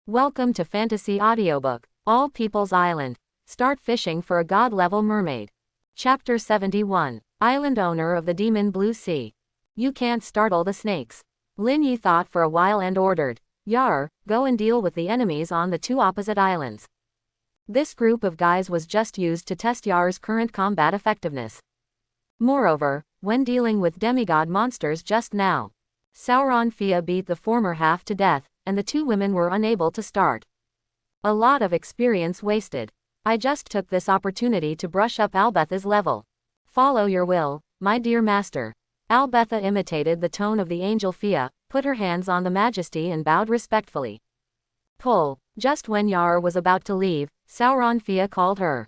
Welcome to Fantasy Audiobook, All People's Island. Start fishing for a god-level mermaid. Chapter 71. Island Owner of the Demon Blue Sea. You can't startle the snakes. Lin Yi thought for a while and ordered, Yar, go and deal with the enemies on the two opposite islands. This group of guys was just used to test Yar's current combat effectiveness. Moreover, when dealing with demigod monsters just now, Sauron Fia beat the former half to death, and the two women were unable to start. A lot of experience wasted. I just took this opportunity to brush up Albetha's level. Follow your will, my dear master. Albetha imitated the tone of the angel Fia, put her hands on the majesty and bowed respectfully. Pull. Just when Yar was about to leave, Sauron Fia called her.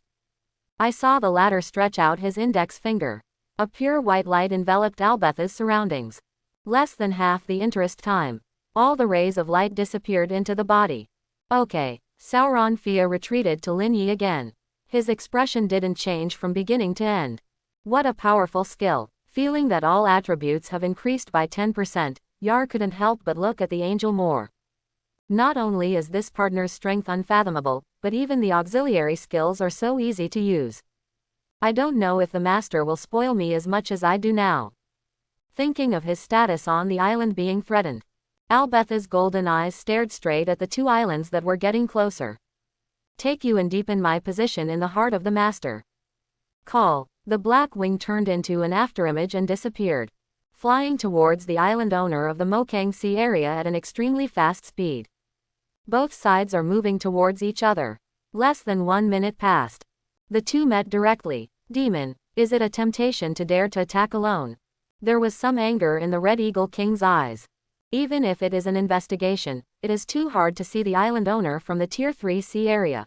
I saw the latter stretch out his index finger. A pure white light enveloped Albetha's surroundings. Less than half the interest time. All the rays of light disappeared into the body. Okay. Sauron Fia retreated to Lin Yi again. His expression didn't change from beginning to end. What a powerful skill. Feeling that all attributes have increased by 10%, Yar couldn't help but look at the angel more. Not only is this partner's strength unfathomable, but even the auxiliary skills are so easy to use. I don't know if the master will spoil me as much as I do now. Thinking of his status on the island being threatened, Albetha's golden eyes stared straight at the two islands that were getting closer. Take you and deepen my position in the heart of the master. Call. The black wing turned into an afterimage and disappeared, flying towards the island owner of the Mokang Sea area at an extremely fast speed. Both sides are moving towards each other. Less than 1 minute passed. The two met directly. Demon, is it a temptation to dare to attack alone? There was some anger in the Red Eagle King's eyes. Even if it is an investigation, it is too hard to see the island owner from the Tier 3 sea area.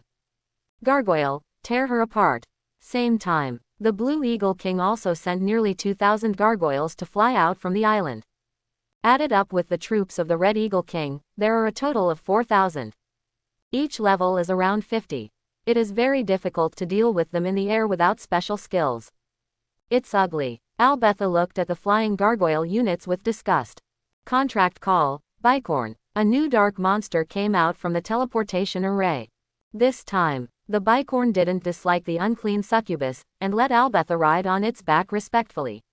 Gargoyle, tear her apart. Same time, the Blue Eagle King also sent nearly 2,000 gargoyles to fly out from the island. Added up with the troops of the Red Eagle King, there are a total of 4,000. Each level is around 50. It is very difficult to deal with them in the air without special skills. It's ugly. Albetha looked at the flying gargoyle units with disgust. Contract call, Bicorn. A new dark monster came out from the teleportation array. This time, the Bicorn didn't dislike the unclean succubus, and let Albetha ride on its back respectfully.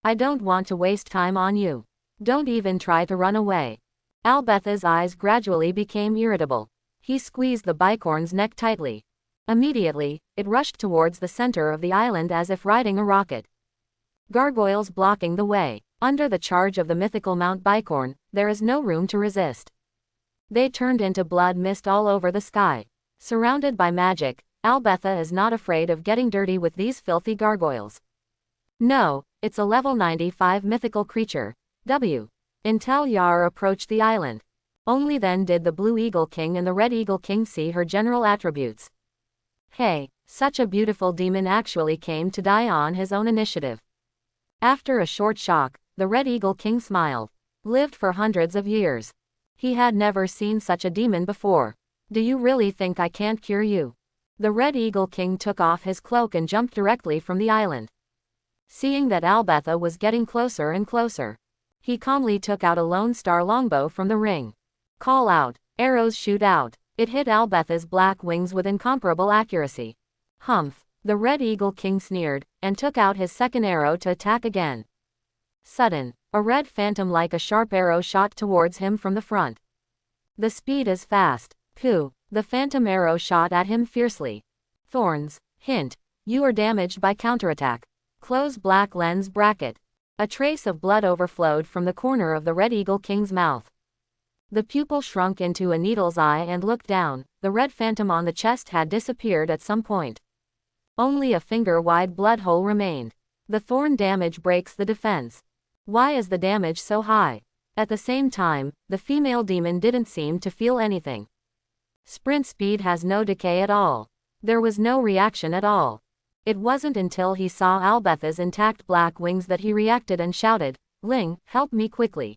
I don't want to waste time on you. Don't even try to run away. Albetha's eyes gradually became irritable. He squeezed the Bicorn's neck tightly. Immediately, it rushed towards the center of the island as if riding a rocket. Gargoyles blocking the way. Under the charge of the mythical Mount Bicorn, there is no room to resist. They turned into blood mist all over the sky. Surrounded by magic, Albetha is not afraid of getting dirty with these filthy gargoyles. No, it's a level 95 mythical creature. Until Yar approached the island. Only then did the Blue Eagle King and the Red Eagle King see her general attributes. Hey, such a beautiful demon actually came to die on his own initiative. After a short shock, the Red Eagle King smiled. Lived for hundreds of years. He had never seen such a demon before. Do you really think I can't cure you? The Red Eagle King took off his cloak and jumped directly from the island. Seeing that Albetha was getting closer and closer, he calmly took out a Lone Star longbow from the ring. Call out. Arrows shoot out. It hit Albetha's black wings with incomparable accuracy. Humph. The Red Eagle King sneered, and took out his second arrow to attack again. Sudden, a red phantom like a sharp arrow shot towards him from the front. The speed is fast. Pooh. The phantom arrow shot at him fiercely. Thorns. Hint. You are damaged by counterattack. Close black lens bracket. A trace of blood overflowed from the corner of the Red Eagle King's mouth. The pupil shrunk into a needle's eye and looked down. The red phantom on the chest had disappeared at some point. Only a finger-wide blood hole remained. The thorn damage breaks the defense. Why is the damage so high? At the same time, the female demon didn't seem to feel anything. Sprint speed has no decay at all. There was no reaction at all. It wasn't until he saw Albetha's intact black wings that he reacted and shouted, Ling, help me quickly.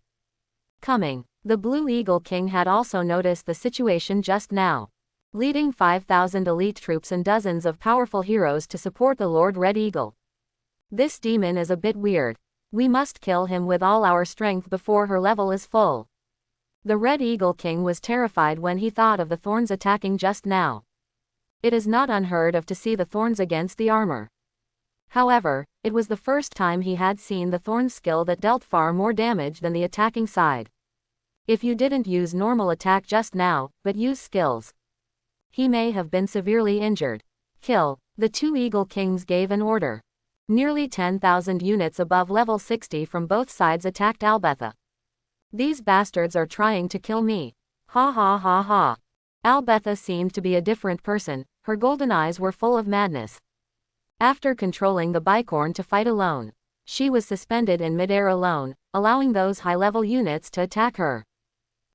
Coming. The Blue Eagle King had also noticed the situation just now. Leading 5,000 elite troops and dozens of powerful heroes to support the Lord Red Eagle. This demon is a bit weird. We must kill him with all our strength before her level is full. The Red Eagle King was terrified when he thought of the thorns attacking just now. It is not unheard of to see the thorns against the armor. However, it was the first time he had seen the thorn skill that dealt far more damage than the attacking side. If you didn't use normal attack just now, but use skills, he may have been severely injured. Kill. The two Eagle Kings gave an order. Nearly 10,000 units above level 60 from both sides attacked Albetha. These bastards are trying to kill me. Ha ha ha ha. Albetha seemed to be a different person, her golden eyes were full of madness. After controlling the bicorn to fight alone, she was suspended in midair alone, allowing those high-level units to attack her.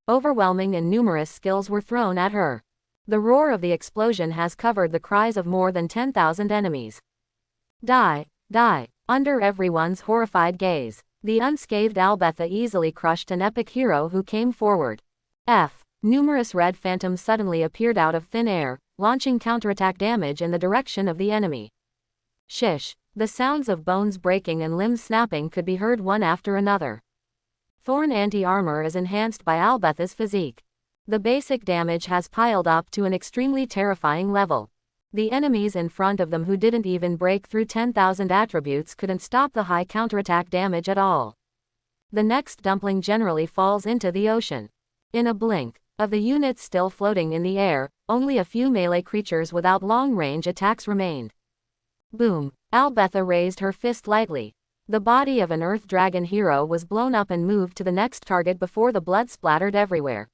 Overwhelming and numerous skills were thrown at her. The roar of the explosion has covered the cries of more than 10,000 enemies. Die, die, under everyone's horrified gaze. The unscathed Albetha easily crushed an epic hero who came forward. Numerous red phantoms suddenly appeared out of thin air, launching counterattack damage in the direction of the enemy. Shish. The sounds of bones breaking and limbs snapping could be heard one after another. Thorn anti-armor is enhanced by Albetha's physique. The basic damage has piled up to an extremely terrifying level. The enemies in front of them who didn't even break through 10,000 attributes couldn't stop the high counterattack damage at all. The next dumpling generally falls into the ocean. In a blink, of the units still floating in the air, only a few melee creatures without long-range attacks remained. Boom. Albetha raised her fist lightly. The body of an Earth Dragon hero was blown up and moved to the next target before the blood splattered everywhere.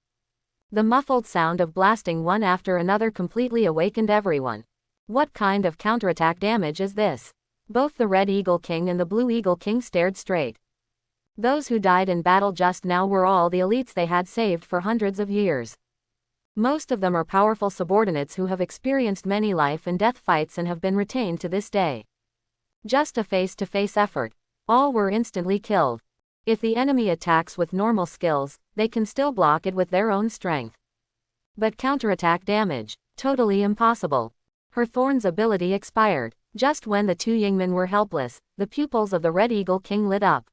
The muffled sound of blasting one after another completely awakened everyone. What kind of counterattack damage is this? Both the Red Eagle King and the Blue Eagle King stared straight. Those who died in battle just now were all the elites they had saved for hundreds of years. Most of them are powerful subordinates who have experienced many life and death fights and have been retained to this day. Just a face-to-face effort. All were instantly killed. If the enemy attacks with normal skills, they can still block it with their own strength. But counterattack damage, totally impossible. Her thorn's ability expired. Just when the two Yingmen were helpless, the pupils of the Red Eagle King lit up.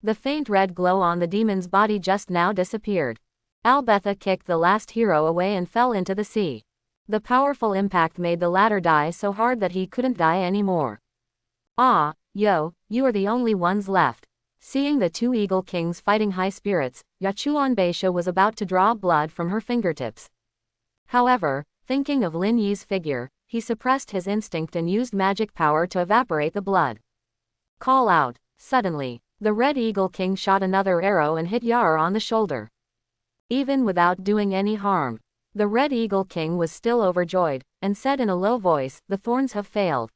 The faint red glow on the demon's body just now disappeared. Albetha kicked the last hero away and fell into the sea. The powerful impact made the latter die so hard that he couldn't die anymore. Ah, yo, you are the only ones left. Seeing the two Eagle Kings fighting high spirits, Yachuan was about to draw blood from her fingertips. However, thinking of Lin Yi's figure, he suppressed his instinct and used magic power to evaporate the blood. Call out. Suddenly, the Red Eagle King shot another arrow and hit Yar on the shoulder. Even without doing any harm, the Red Eagle King was still overjoyed, and said in a low voice, "The thorns have failed.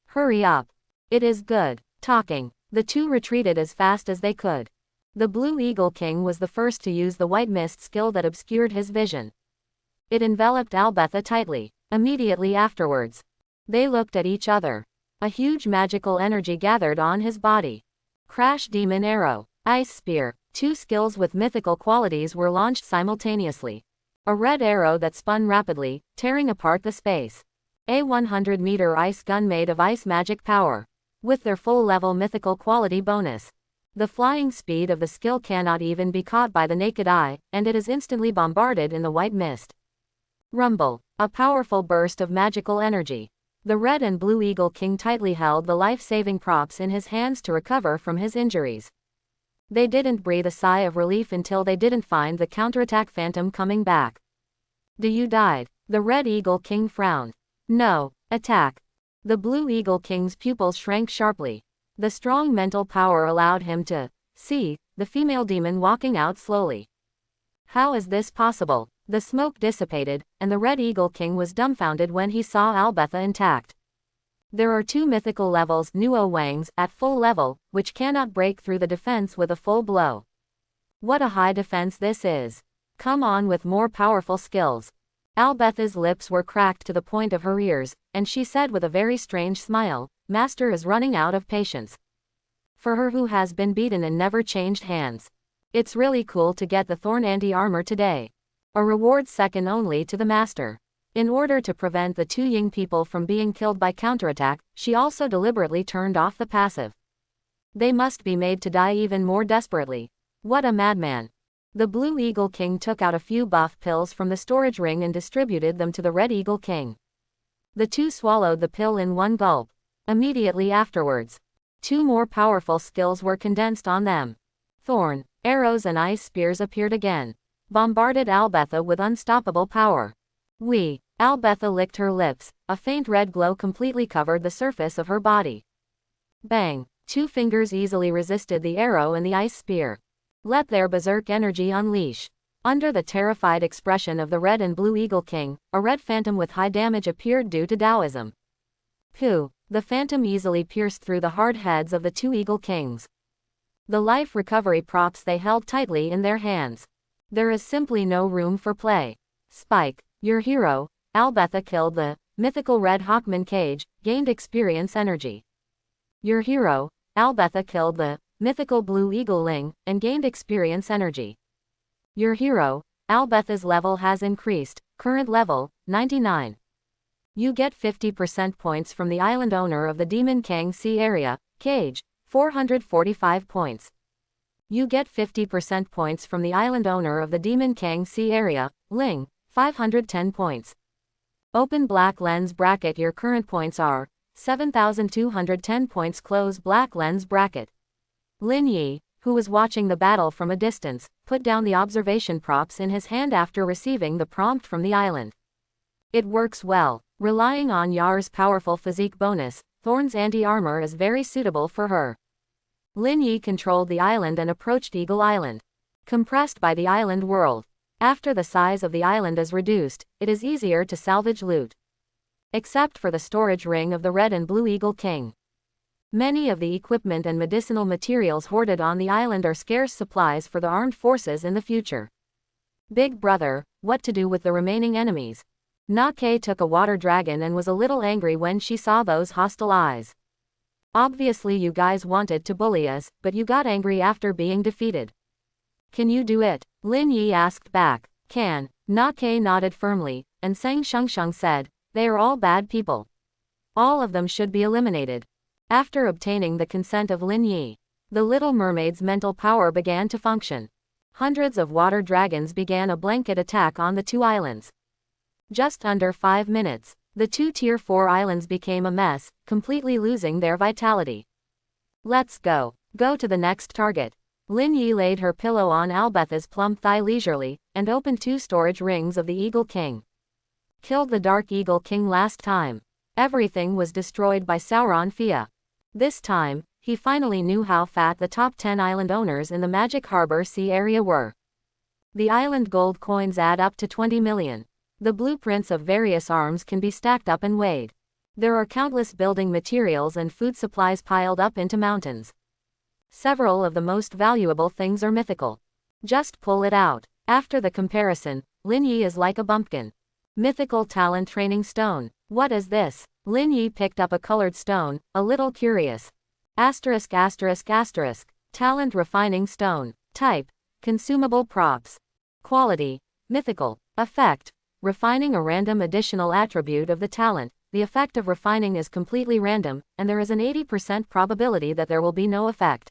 Hurry up. It is good talking." The two retreated as fast as they could. The Blue Eagle King was the first to use the white mist skill that obscured his vision. It enveloped Albetha tightly. Immediately afterwards, they looked at each other. A huge magical energy gathered on his body. Crash Demon Arrow, Ice Spear. Two skills with mythical qualities were launched simultaneously. A red arrow that spun rapidly, tearing apart the space. A 100-meter ice gun made of ice magic power. With their full-level mythical quality bonus. The flying speed of the skill cannot even be caught by the naked eye, and it is instantly bombarded in the white mist. Rumble. A powerful burst of magical energy. The Red and Blue Eagle King tightly held the life-saving props in his hands to recover from his injuries. They didn't breathe a sigh of relief until they didn't find the counterattack phantom coming back. "Do you died?" The Red Eagle King frowned. "No. Attack." The Blue Eagle King's pupils shrank sharply. The strong mental power allowed him to see the female demon walking out slowly. How is this possible? The smoke dissipated, and the Red Eagle King was dumbfounded when he saw Albetha intact. There are two mythical levels, Nuo Wangs, at full level, which cannot break through the defense with a full blow. What a high defense this is. Come on with more powerful skills. Albetha's lips were cracked to the point of her ears, and she said with a very strange smile, "Master is running out of patience." For her who has been beaten and never changed hands. It's really cool to get the Thorn anti-armor today. A reward second only to the Master. In order to prevent the two Ying people from being killed by counterattack, she also deliberately turned off the passive. They must be made to die even more desperately. What a madman. The Blue Eagle King took out a few buff pills from the storage ring and distributed them to the Red Eagle King. The two swallowed the pill in one gulp. Immediately afterwards, two more powerful skills were condensed on them. Thorn, arrows and ice spears appeared again, bombarded Albetha with unstoppable power. Albetha licked her lips, a faint red glow completely covered the surface of her body. Bang, two fingers easily resisted the arrow and the ice spear. Let their berserk energy unleash. Under the terrified expression of the Red and Blue Eagle King, a red phantom with high damage appeared due to Taoism. Pooh! The phantom easily pierced through the hard heads of the two Eagle Kings. The life recovery props they held tightly in their hands. There is simply no room for play. Spike, your hero, Albetha killed the mythical Red Hawkman Cage, gained experience energy. Your hero, Albetha killed the mythical Blue Eagle Ling, and gained experience energy. Your hero, Albetha's level has increased, current level, 99. You get 50% points from the island owner of the Demon Kang Sea area, Cage, 445 points. You get 50% points from the island owner of the Demon Kang Sea area, Ling, 510 points. Open black lens bracket. Your current points are 7,210 points. Close black lens bracket. Lin Yi, who was watching the battle from a distance, put down the observation props in his hand after receiving the prompt from the island. It works well. Relying on Yar's powerful physique bonus, Thorn's anti-armor is very suitable for her. Lin Yi controlled the island and approached Eagle Island. Compressed by the island world. After the size of the island is reduced, it is easier to salvage loot. Except for the storage ring of the Red and Blue Eagle King. Many of the equipment and medicinal materials hoarded on the island are scarce supplies for the armed forces in the future. Big brother, what to do with the remaining enemies? Na-Ke took a water dragon and was a little angry when she saw those hostile eyes. Obviously you guys wanted to bully us, but you got angry after being defeated. Can you do it? Lin Yi asked back. Can. Na-Ke nodded firmly, and Sang Shengsheng said, they are all bad people. All of them should be eliminated. After obtaining the consent of Lin Yi, the Little Mermaid's mental power began to function. Hundreds of water dragons began a blanket attack on the two islands. Just under 5 minutes, the two Tier 4 islands became a mess, completely losing their vitality. Let's go. Go to the next target. Lin Yi laid her pillow on Albetha's plump thigh leisurely, and opened 2 storage rings of the Eagle King. Killed the Dark Eagle King last time. Everything was destroyed by Sauron Fia. This time, he finally knew how fat the top 10 island owners in the Magic Harbor Sea area were. The island gold coins add up to 20 million. The blueprints of various arms can be stacked up and weighed. There are countless building materials and food supplies piled up into mountains. Several of the most valuable things are mythical. Just pull it out. After the comparison, Lin Yi is like a bumpkin. Mythical talent training stone. What is this? Lin Yi picked up a colored stone, a little curious. Asterisk. Talent refining stone. Type. Consumable props. Quality. Mythical. Effect. Refining a random additional attribute of the talent. The effect of refining is completely random, and there is an 80% probability that there will be no effect.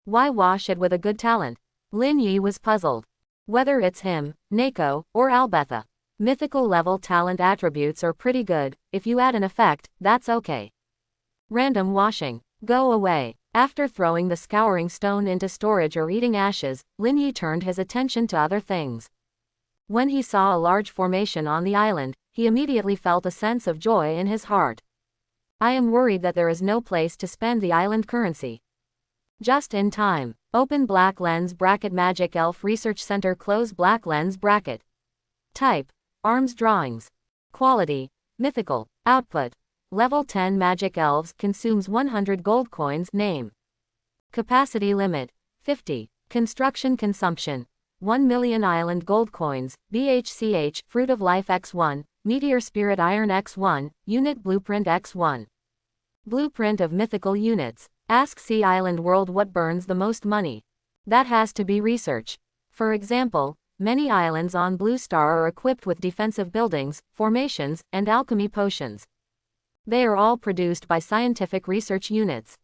Why wash it with a good talent? Lin Yi was puzzled. Whether it's him, Neko, or Albetha. Mythical level talent attributes are pretty good. If you add an effect, that's okay. Random washing. Go away. After throwing the scouring stone into storage or eating ashes, Lin Yi turned his attention to other things. When he saw a large formation on the island, he immediately felt a sense of joy in his heart. I am worried that there is no place to spend the island currency. Just in time. Open black lens bracket. Magic Elf Research Center. Close black lens bracket. Type. Arms drawings. Quality. Mythical. Output. Level 10 Magic Elves consumes 100 gold coins. Name. Capacity limit. 50. Construction consumption. 1 million island gold coins. BHCH. Fruit of Life X1. Meteor Spirit Iron X1. Unit Blueprint X1. Blueprint of mythical units. Ask Sea Island World what burns the most money. That has to be research. For example, many islands on Blue Star are equipped with defensive buildings, formations, and alchemy potions. They are all produced by scientific research units.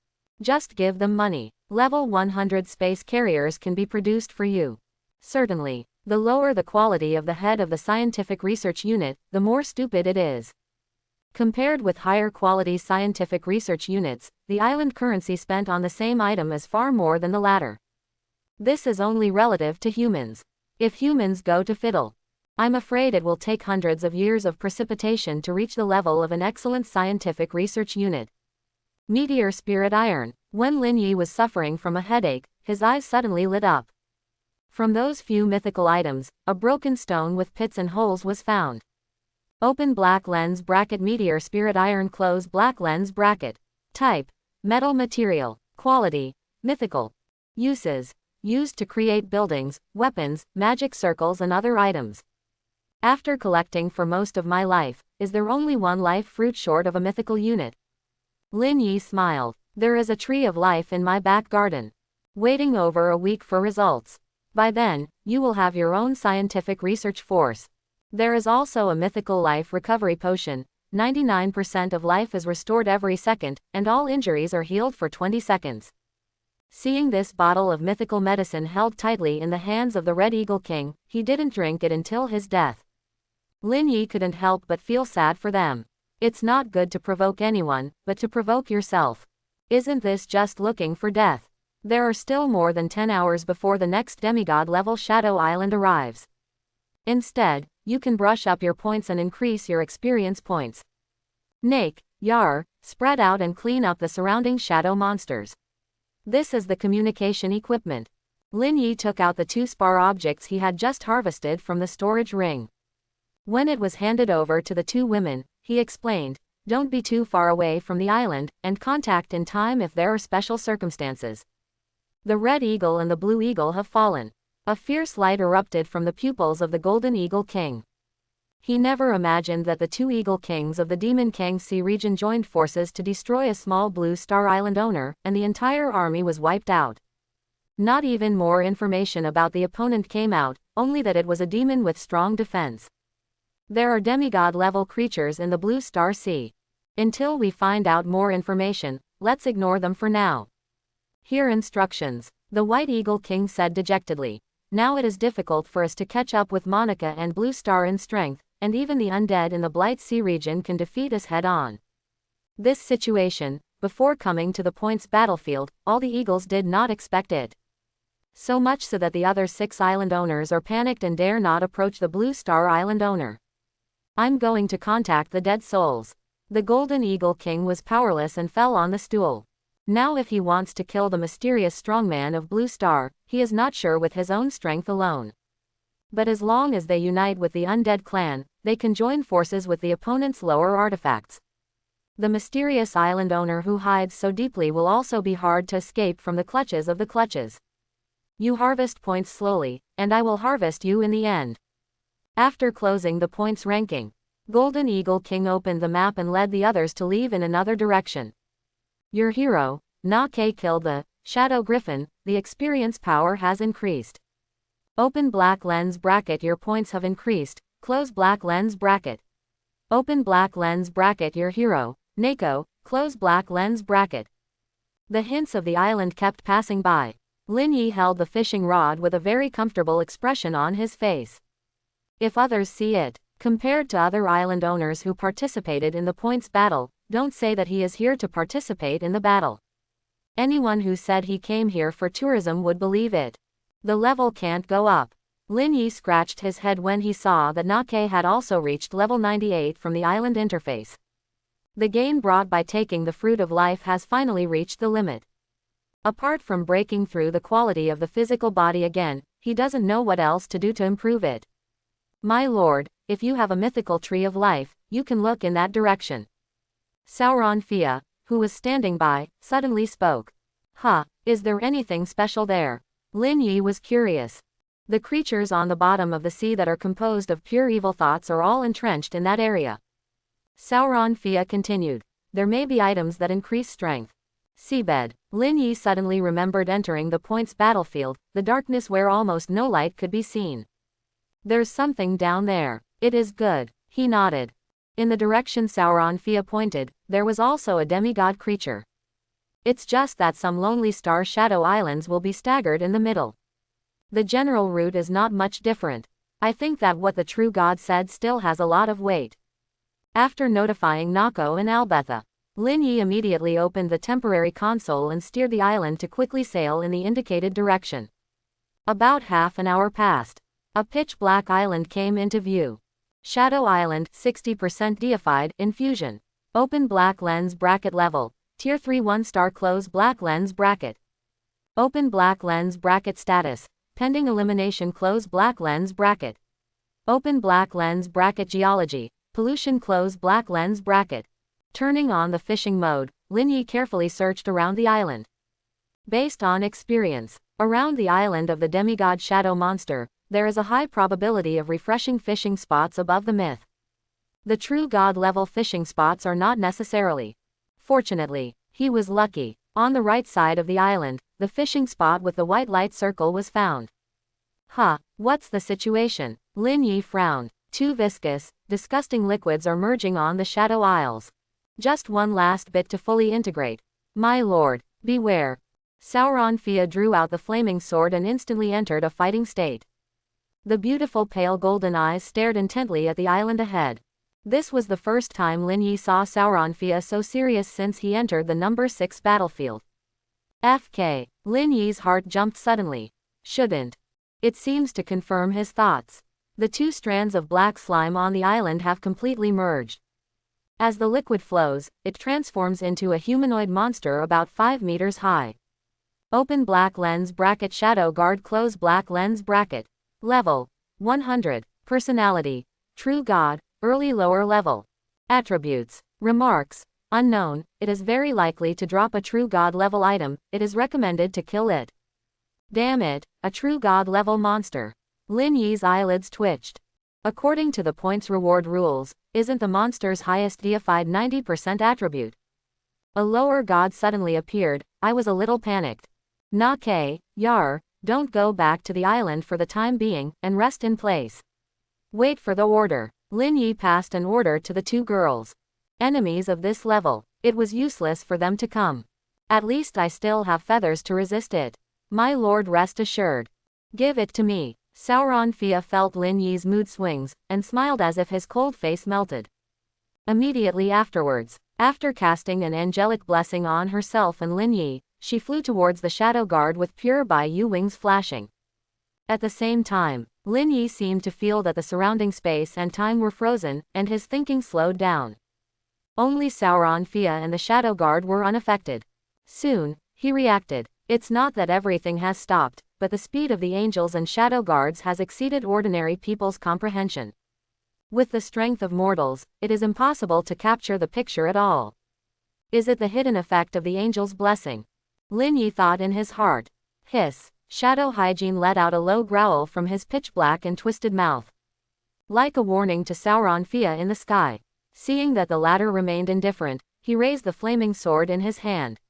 Just give them money. Level 100 space carriers can be produced for you. Certainly, the lower the quality of the head of the scientific research unit, the more stupid it is. Compared with higher quality scientific research units, the island currency spent on the same item is far more than the latter. This is only relative to humans. If humans go to fiddle, I'm afraid it will take hundreds of years of precipitation to reach the level of an excellent scientific research unit. Meteor Spirit Iron. When Lin Yi was suffering from a headache, his eyes suddenly lit up. From those few mythical items, a broken stone with pits and holes was found. Open black lens bracket Meteor Spirit Iron close black lens bracket. Type: metal material. Quality: mythical. Uses: used to create buildings, weapons, magic circles and other items. After collecting for most of my life, is there only one life fruit short of a mythical unit? Lin Yi smiled. There is a tree of life in my back garden. Waiting over a week for results. By then, you will have your own scientific research force. There is also a mythical life recovery potion. 99% of life is restored every second, and all injuries are healed for 20 seconds. Seeing this bottle of mythical medicine held tightly in the hands of the Red Eagle King, he didn't drink it until his death. Lin Yi couldn't help but feel sad for them. It's not good to provoke anyone, but to provoke yourself. Isn't this just looking for death? There are still more than 10 hours before the next demigod level Shadow Island arrives. Instead, you can brush up your points and increase your experience points. Nake, Yar, spread out and clean up the surrounding shadow monsters. This is the communication equipment. Lin Yi took out the 2 spar objects he had just harvested from the storage ring. When it was handed over to the 2 women, he explained, "Don't be too far away from the island, and contact in time if there are special circumstances." The Red Eagle and the Blue Eagle have fallen. A fierce light erupted from the pupils of the Golden Eagle King. He never imagined that the 2 Eagle Kings of the Demon Kang Sea region joined forces to destroy a small Blue Star Island owner, and the entire army was wiped out. Not even more information about the opponent came out, only that it was a demon with strong defense. There are demigod-level creatures in the Blue Star Sea. Until we find out more information, let's ignore them for now. Here instructions, the White Eagle King said dejectedly. Now it is difficult for us to catch up with Monica and Blue Star in strength, and even the undead in the Blight Sea region can defeat us head-on. This situation, before coming to the Point's battlefield, all the Eagles did not expect it. So much so that the other 6 island owners are panicked and dare not approach the Blue Star Island owner. I'm going to contact the dead souls. The Golden Eagle King was powerless and fell on the stool. Now if he wants to kill the mysterious strongman of Blue Star, he is not sure with his own strength alone. But as long as they unite with the undead clan, they can join forces with the opponent's lower artifacts. The mysterious island owner who hides so deeply will also be hard to escape from the clutches of the clutches. You harvest points slowly, and I will harvest you in the end. After closing the points ranking, Golden Eagle King opened the map and led the others to leave in another direction. Your hero, Na-Ke, killed the Shadow Griffin. The experience power has increased. Open black lens bracket. Your points have increased. Close black lens bracket. Open black lens bracket. Your hero, Neko, close black lens bracket. The hints of the island kept passing by. Lin Yi held the fishing rod with a very comfortable expression on his face. If others see it, compared to other island owners who participated in the points battle, don't say that he is here to participate in the battle. Anyone who said he came here for tourism would believe it. The level can't go up. Lin Yi scratched his head when he saw that Na-Ke had also reached level 98 from the island interface. The gain brought by taking the fruit of life has finally reached the limit. Apart from breaking through the quality of the physical body again, he doesn't know what else to do to improve it. My lord, if you have a mythical tree of life, you can look in that direction. Sauron Fia, who was standing by, suddenly spoke. Is there anything special there? Lin Yi was curious. The creatures on the bottom of the sea that are composed of pure evil thoughts are all entrenched in that area. Sauron Fia continued. There may be items that increase strength. Seabed. Lin Yi suddenly remembered entering the Point's battlefield, the darkness where almost no light could be seen. There's something down there. It is good. He nodded. In the direction Sauron Fia pointed, there was also a demigod creature. It's just that some lonely star shadow islands will be staggered in the middle. The general route is not much different. I think that what the true god said still has a lot of weight. After notifying Nako and Albetha, Lin Yi immediately opened the temporary console and steered the island to quickly sail in the indicated direction. About half an hour passed. A pitch-black island came into view. Shadow Island, 60% deified, infusion. Open black lens bracket level. Tier 3 1-star close black lens bracket. Open black lens bracket status. Pending elimination close black lens bracket. Open black lens bracket geology. Pollution close black lens bracket. Turning on the fishing mode, Lin Yi carefully searched around the island. Based on experience, around the island of the demigod shadow monster, there is a high probability of refreshing fishing spots above the myth. The true god-level fishing spots are not necessarily. Fortunately, he was lucky. On the right side of the island, the fishing spot with the white light circle was found. Huh, what's the situation? Lin Yi frowned. Two viscous, disgusting liquids are merging on the Shadow Isles. Just one last bit to fully integrate. My lord, beware. Sauron Fia drew out the flaming sword and instantly entered a fighting state. The beautiful pale golden eyes stared intently at the island ahead. This was the first time Lin Yi saw Sauron Fia so serious since he entered the number 6 battlefield. FK. Lin Yi's heart jumped suddenly. Shouldn't. It seems to confirm his thoughts. The two strands of black slime on the island have completely merged. As the liquid flows, it transforms into a humanoid monster about 5 meters high. Open black lens bracket shadow guard close black lens bracket. Level 100. Personality true god, early lower level. Attributes remarks unknown. It is very likely to drop a true god level item. It is recommended to kill it. Damn it, a true god level monster. Lin Yi's eyelids twitched. According to the points reward rules, isn't the monster's highest deified 90% attribute? A lower god suddenly appeared. I was a little panicked. Nake, Yar, don't go back to the island for the time being, and rest in place. Wait for the order. Lin Yi passed an order to the two girls. Enemies of this level, it was useless for them to come. At least I still have feathers to resist it. My lord, rest assured. Give it to me. Sauron Fia felt Lin Yi's mood swings, and smiled as if his cold face melted. Immediately afterwards, after casting an angelic blessing on herself and Lin Yi, she flew towards the shadow guard with pure Bai-Yu wings flashing. At the same time, Lin Yi seemed to feel that the surrounding space and time were frozen, and his thinking slowed down. Only Sauron Fia and the shadow guard were unaffected. Soon, he reacted. It's not that everything has stopped, but the speed of the angels and shadow guards has exceeded ordinary people's comprehension. With the strength of mortals, it is impossible to capture the picture at all. Is it the hidden effect of the angel's blessing? Lin Yi thought in his heart. Hiss. Shadow Hygiene let out a low growl from his pitch-black and twisted mouth. Like a warning to Sauron Fia in the sky. Seeing that the latter remained indifferent, he raised the flaming sword in his hand.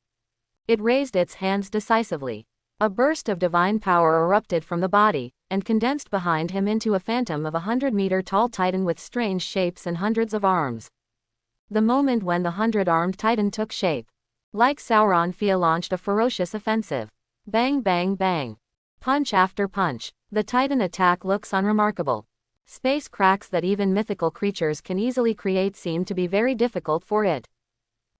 It raised its hands decisively. A burst of divine power erupted from the body, and condensed behind him into a phantom of 100-meter-tall titan with strange shapes and hundreds of arms. The moment when the 100-armed titan took shape, like Sauron Fia launched a ferocious offensive. Bang bang bang. Punch after punch. The titan attack looks unremarkable. Space cracks that even mythical creatures can easily create seem to be very difficult for it.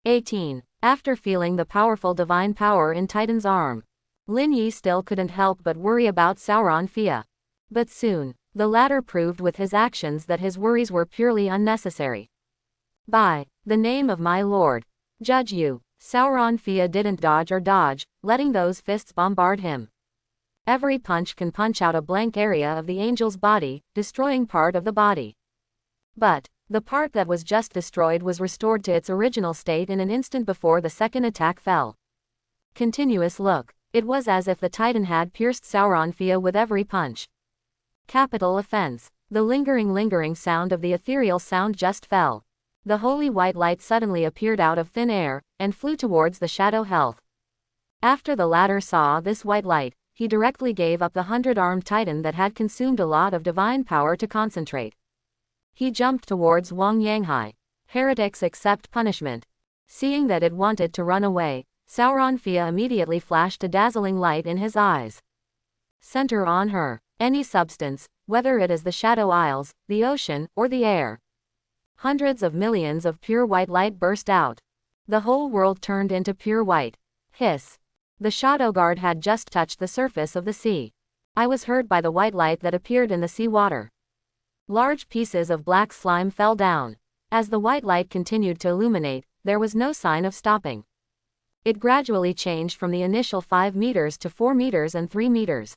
18. After feeling the powerful divine power in Titan's arm, Lin Yi still couldn't help but worry about Sauron Fia. But soon, the latter proved with his actions that his worries were purely unnecessary. By the name of my lord, judge you. Sauron Fia didn't dodge or dodge, letting those fists bombard him. Every punch can punch out a blank area of the angel's body, destroying part of the body. But the part that was just destroyed was restored to its original state in an instant before the second attack fell. Continuous look. It was as if the titan had pierced Sauron Fia with every punch. Capital offense. The lingering sound of the ethereal sound just fell. The holy white light suddenly appeared out of thin air, and flew towards the shadow health. After the latter saw this white light, he directly gave up the 100-armed titan that had consumed a lot of divine power to concentrate. He jumped towards Wang Yanghai. Heretics accept punishment. Seeing that it wanted to run away, Sauron Fia immediately flashed a dazzling light in his eyes. center on her. Any substance, whether it is the Shadow Isles, the ocean, or the air. Hundreds of millions of pure white light burst out. The whole world turned into pure white. Hiss. The Shadow Guard had just touched the surface of the sea. I was hurt by the white light that appeared in the sea water. Large pieces of black slime fell down. As the white light continued to illuminate, there was no sign of stopping. It gradually changed from the initial 5 meters to 4 meters and 3 meters.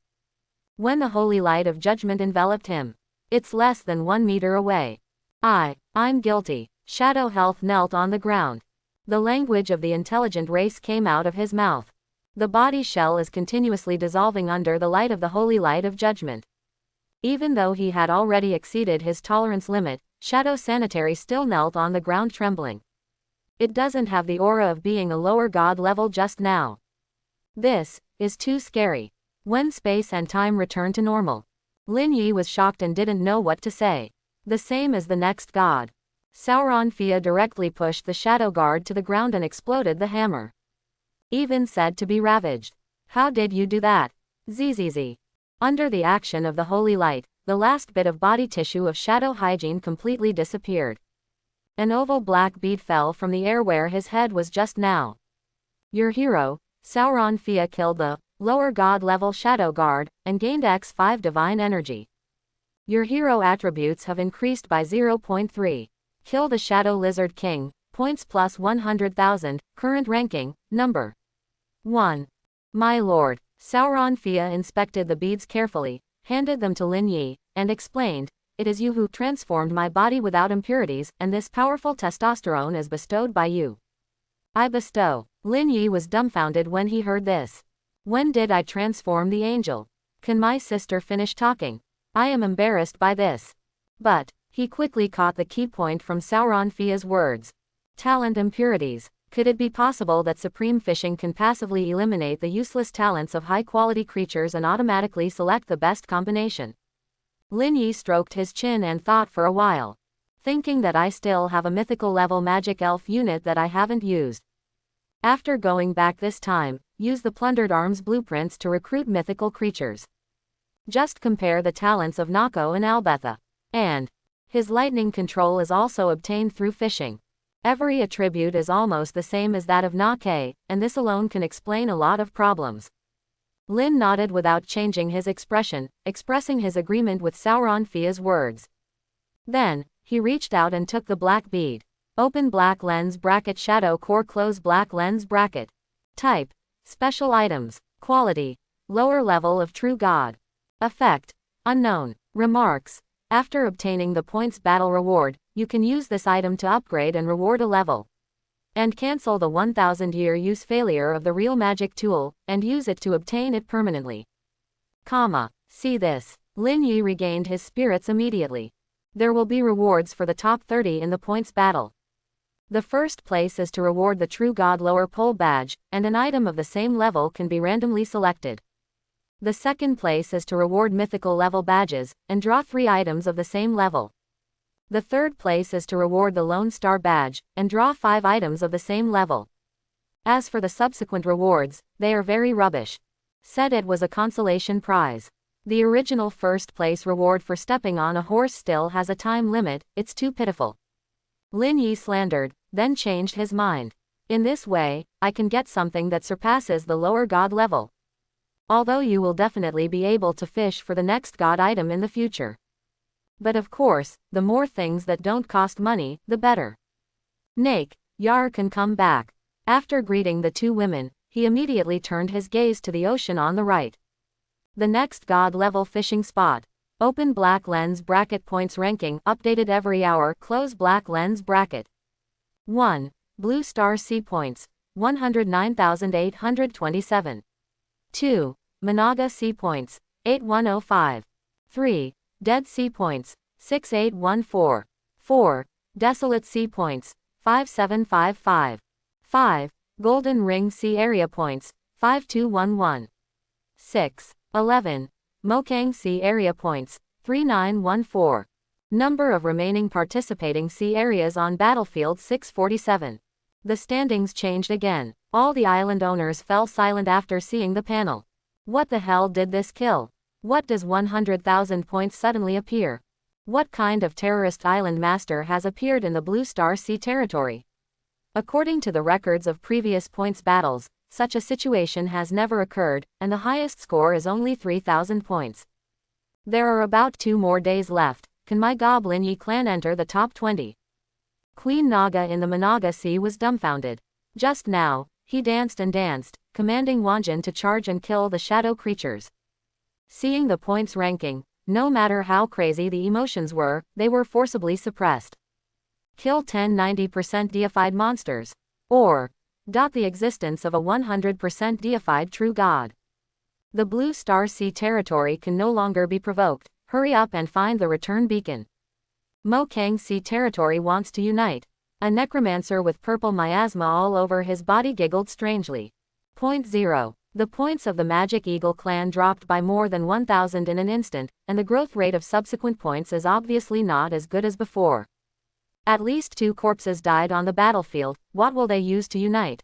When the holy light of judgment enveloped him, it's less than 1 meter away. I'm guilty. Shadow Health knelt on the ground. The language of the intelligent race came out of his mouth. The body shell is continuously dissolving under the light of the holy light of judgment. Even though he had already exceeded his tolerance limit, Shadow Sanitary still knelt on the ground trembling. It doesn't have the aura of being a lower god level just now. This is too scary. When space and time returned to normal, Lin Yi was shocked and didn't know what to say. The same as the next god. Sauron Fia directly pushed the Shadow Guard to the ground and exploded the hammer. Even said to be ravaged. How did you do that? Zzz. Under the action of the holy light, the last bit of body tissue of Shadow Hygiene completely disappeared. An oval black bead fell from the air where his head was just now. Your hero, Sauron Fia, killed the lower god level Shadow Guard and gained X5 divine energy. Your hero attributes have increased by 0.3. Kill the Shadow Lizard King, points plus 100,000, current ranking, number 1. My lord. Sauron Fia inspected the beads carefully, handed them to Lin Yi, and explained, it is you who transformed my body without impurities, and this powerful testosterone is bestowed by you. I bestow. Lin Yi was dumbfounded when he heard this. When did I transform the angel? Can my sister finish talking? I am embarrassed by this. But he quickly caught the key point from Sauron Fia's words. Talent impurities. Could it be possible that supreme fishing can passively eliminate the useless talents of high-quality creatures and automatically select the best combination? Lin Yi stroked his chin and thought for a while. Thinking that I still have a mythical level magic elf unit that I haven't used. After going back this time, use the plundered arms blueprints to recruit mythical creatures. Just compare the talents of Nako and Albetha. And his lightning control is also obtained through fishing. Every attribute is almost the same as that of Nake, and this alone can explain a lot of problems. Lin nodded without changing his expression, expressing his agreement with Sauron Fia's words. Then, he reached out and took the black bead. Open black lens bracket shadow core close black lens bracket. Type. Special items. Quality. Lower level of true god. Effect. Unknown. Remarks. After obtaining the points battle reward, you can use this item to upgrade and reward a level. And cancel the 1000-year use failure of the real magic tool, and use it to obtain it permanently. See this. Lin Yi regained his spirits immediately. There will be rewards for the top 30 in the points battle. The first place is to reward the True God Lower Pole badge, and an item of the same level can be randomly selected. The second place is to reward mythical level badges, and draw 3 items of the same level. The third place is to reward the Lone Star badge, and draw 5 items of the same level. As for the subsequent rewards, they are very rubbish. Said it was a consolation prize. The original first place reward for stepping on a horse still has a time limit, it's too pitiful. Lin Yi slandered, then changed his mind. In this way, I can get something that surpasses the lower god level. Although you will definitely be able to fish for the next god item in the future. But of course, the more things that don't cost money, the better. Nake, Yar can come back. After greeting the 2 women, he immediately turned his gaze to the ocean on the right. The next god level fishing spot. Open black lens bracket points ranking updated every hour close black lens bracket. 1. Blue Star Sea points, 109,827. 2. Managa Sea points, 8105. 3. Dead Sea points, 6814. 4. Desolate Sea points, 5755. 5. Golden Ring Sea area points, 5211. 6. 11. Mokang Sea area points, 3914. Number of remaining participating sea areas on battlefield 647. The standings changed again. All the island owners fell silent after seeing the panel. What the hell did this kill? What does 100,000 points suddenly appear? What kind of terrorist island master has appeared in the Blue Star Sea territory? According to the records of previous points battles, such a situation has never occurred, and the highest score is only 3,000 points. There are about 2 more days left. Can my Goblin Yi clan enter the top 20? Queen Naga in the Managa Sea was dumbfounded. Just now, he danced and danced, commanding Wanjin to charge and kill the shadow creatures. Seeing the points ranking, no matter how crazy the emotions were, they were forcibly suppressed. Kill 10 90% deified monsters. Or, the existence of a 100% deified true god. The Blue Star Sea territory can no longer be provoked. Hurry up and find the return beacon. Mokang Sea territory wants to unite. A necromancer with purple miasma all over his body giggled strangely. Point 0. The points of the Magic Eagle clan dropped by more than 1,000 in an instant, and the growth rate of subsequent points is obviously not as good as before. At least 2 corpses died on the battlefield. What will they use to unite?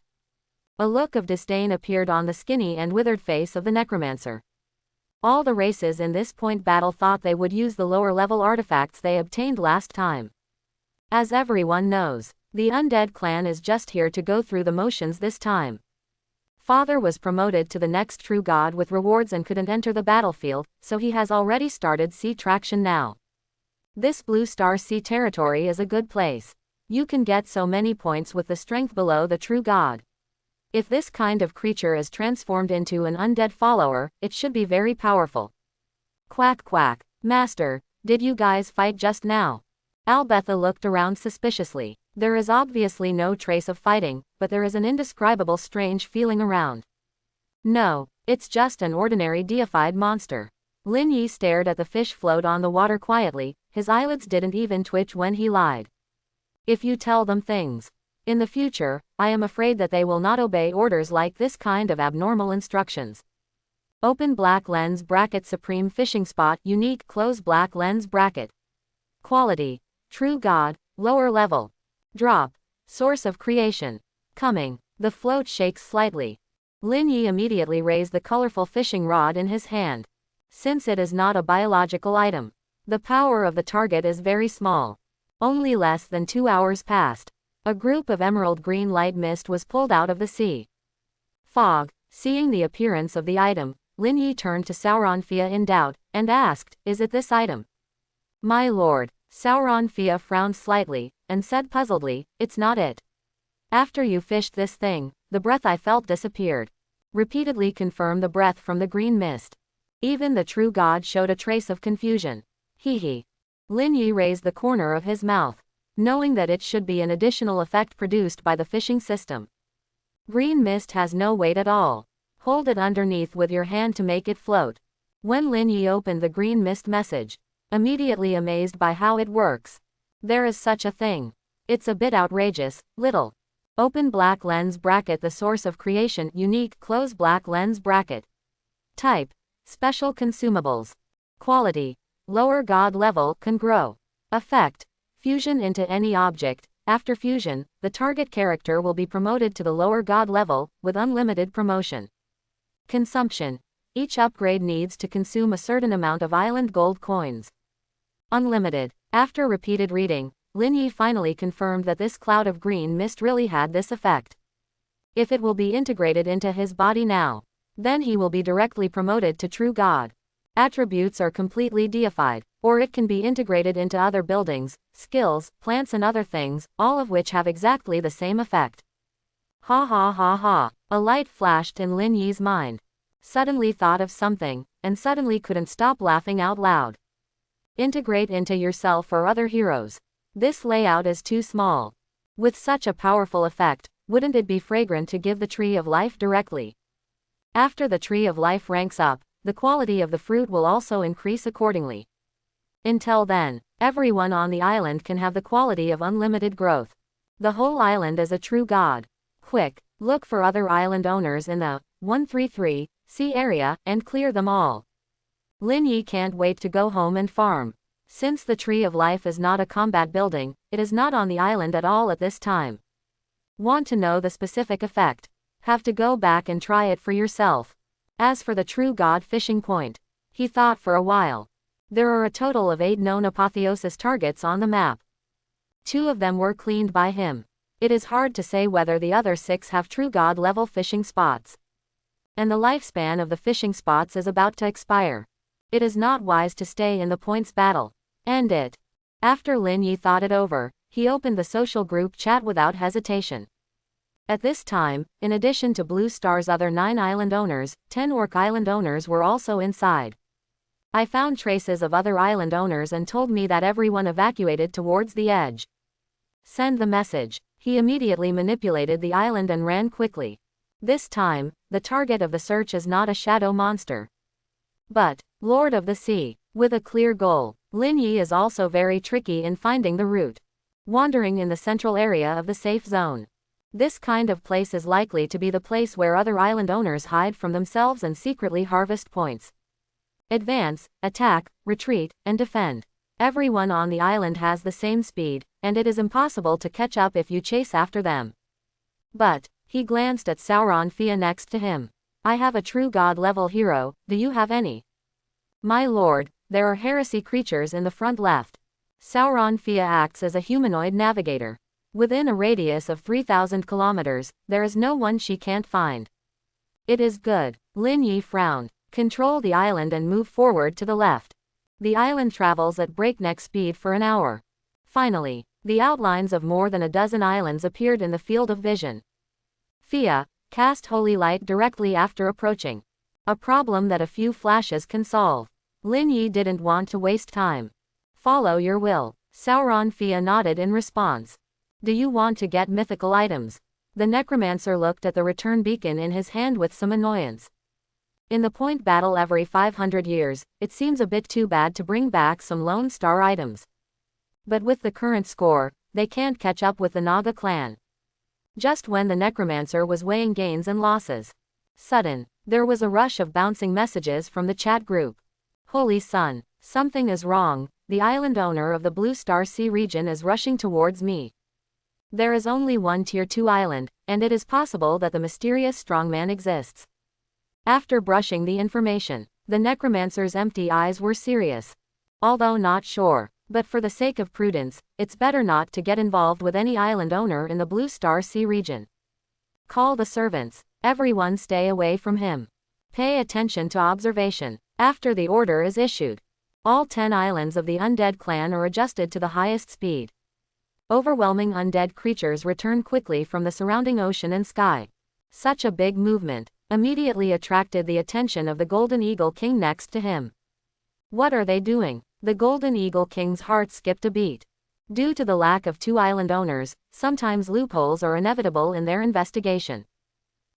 A look of disdain appeared on the skinny and withered face of the necromancer. All the races in this point battle thought they would use the lower level artifacts they obtained last time. As everyone knows, the undead clan is just here to go through the motions this time. Father was promoted to the next true god with rewards and couldn't enter the battlefield, so he has already started sea traction now. This Blue Star Sea territory is a good place. You can get so many points with the strength below the true god. If this kind of creature is transformed into an undead follower, it should be very powerful. Quack quack. Master, did you guys fight just now? Albetha looked around suspiciously. There is obviously no trace of fighting, but there is an indescribable strange feeling around. No, it's just an ordinary deified monster. Lin Yi stared at the fish float on the water quietly. His eyelids didn't even twitch when he lied. If you tell them things in the future, I am afraid that they will not obey orders like this kind of abnormal instructions. Open black lens bracket supreme fishing spot unique close black lens bracket. Quality. True God, lower level. Drop. Source of creation. Coming. The float shakes slightly. Lin Yi immediately raised the colorful fishing rod in his hand. Since it is not a biological item, the power of the target is very small. Only less than 2 hours passed. A group of emerald green light mist was pulled out of the sea. Fog. Seeing the appearance of the item, Lin Yi turned to Sauronfia in doubt, and asked, "Is it this item?" "My lord," Sauronfia frowned slightly, and said puzzledly, "It's not it. After you fished this thing, the breath I felt disappeared." Repeatedly confirmed the breath from the green mist. Even the true god showed a trace of confusion. Hee. Lin Yi raised the corner of his mouth, knowing that it should be an additional effect produced by the fishing system. Green mist has no weight at all. Hold it underneath with your hand to make it float. When Lin Yi opened the green mist message, immediately amazed by how it works. There is such a thing. It's a bit outrageous, little. Open black lens bracket the source of creation unique close black lens bracket. Type. Special consumables. Quality. Lower god level can grow. Effect. Fusion into any object. After fusion, the target character will be promoted to the lower god level, with unlimited promotion. Consumption. Each upgrade needs to consume a certain amount of island gold coins. Unlimited. After repeated reading, Lin Yi finally confirmed that this cloud of green mist really had this effect. If it will be integrated into his body now, then he will be directly promoted to true god. Attributes are completely deified, or it can be integrated into other buildings, skills, plants and other things, all of which have exactly the same effect. Ha ha ha ha. A light flashed in Lin Yi's mind. Suddenly thought of something, and suddenly couldn't stop laughing out loud. Integrate into yourself or other heroes. This layout is too small. With such a powerful effect, wouldn't it be fragrant to give the tree of life directly? After the tree of life ranks up, the quality of the fruit will also increase accordingly. Until then, everyone on the island can have the quality of unlimited growth. The whole island is a true god. Quick, look for other island owners in the 133 sea area and clear them all. Lin Yi can't wait to go home and farm. Since the Tree of Life is not a combat building, it is not on the island at all at this time. Want to know the specific effect? Have to go back and try it for yourself. As for the true god fishing point, He thought for a while. There are a total of 8 known apotheosis targets on the map. 2 of them were cleaned by him. It is hard to say whether the other 6 have true god-level fishing spots. And the lifespan of the fishing spots is about to expire. It is not wise to stay in the points battle. End it. After Lin Yi thought it over, he opened the social group chat without hesitation. At this time, in addition to Blue Star's other 9 island owners, 10 Orc island owners were also inside. I found traces of other island owners and told me that everyone evacuated towards the edge. Send the message. He immediately manipulated the island and ran quickly. This time, the target of the search is not a shadow monster, but Lord of the Sea, with a clear goal. Lin Yi is also very tricky in finding the route. Wandering in the central area of the safe zone. This kind of place is likely to be the place where other island owners hide from themselves and secretly harvest points. Advance, attack, retreat, and defend. Everyone on the island has the same speed, and it is impossible to catch up if you chase after them. But, he glanced at Sauron Fia next to him. I have a true god-level hero, do you have any? My lord, there are heresy creatures in the front left. Sauron Fia acts as a humanoid navigator. Within a radius of 3,000 kilometers, there is no one she can't find. It is good. Lin Yi frowned. Control the island and move forward to the left. The island travels at breakneck speed for an hour. Finally, the outlines of more than a dozen islands appeared in the field of vision. Fia, cast holy light directly after approaching. A problem that a few flashes can solve. Lin Yi didn't want to waste time. Follow your will. Sauron Fia nodded in response. Do you want to get mythical items? The necromancer looked at the return beacon in his hand with some annoyance. In the point battle every 500 years, it seems a bit too bad to bring back some Lone Star items. But with the current score, they can't catch up with the Naga clan. Just when the necromancer was weighing gains and losses. There was a rush of bouncing messages from the chat group. Holy Sun, something is wrong, the island owner of the Blue Star Sea region is rushing towards me. There is only one Tier 2 island, and it is possible that the mysterious strongman exists. After brushing the information, the necromancer's empty eyes were serious. Although not sure, but for the sake of prudence, it's better not to get involved with any island owner in the Blue Star Sea region. Call the servants. Everyone stay away from him. Pay attention to observation. After the order is issued, all 10 islands of the undead clan are adjusted to the highest speed. Overwhelming undead creatures return quickly from the surrounding ocean and sky. Such a big movement immediately attracted the attention of the Golden Eagle King next to him. What are they doing? The Golden Eagle King's heart skipped a beat. Due to the lack of 2 island owners, sometimes loopholes are inevitable in their investigation.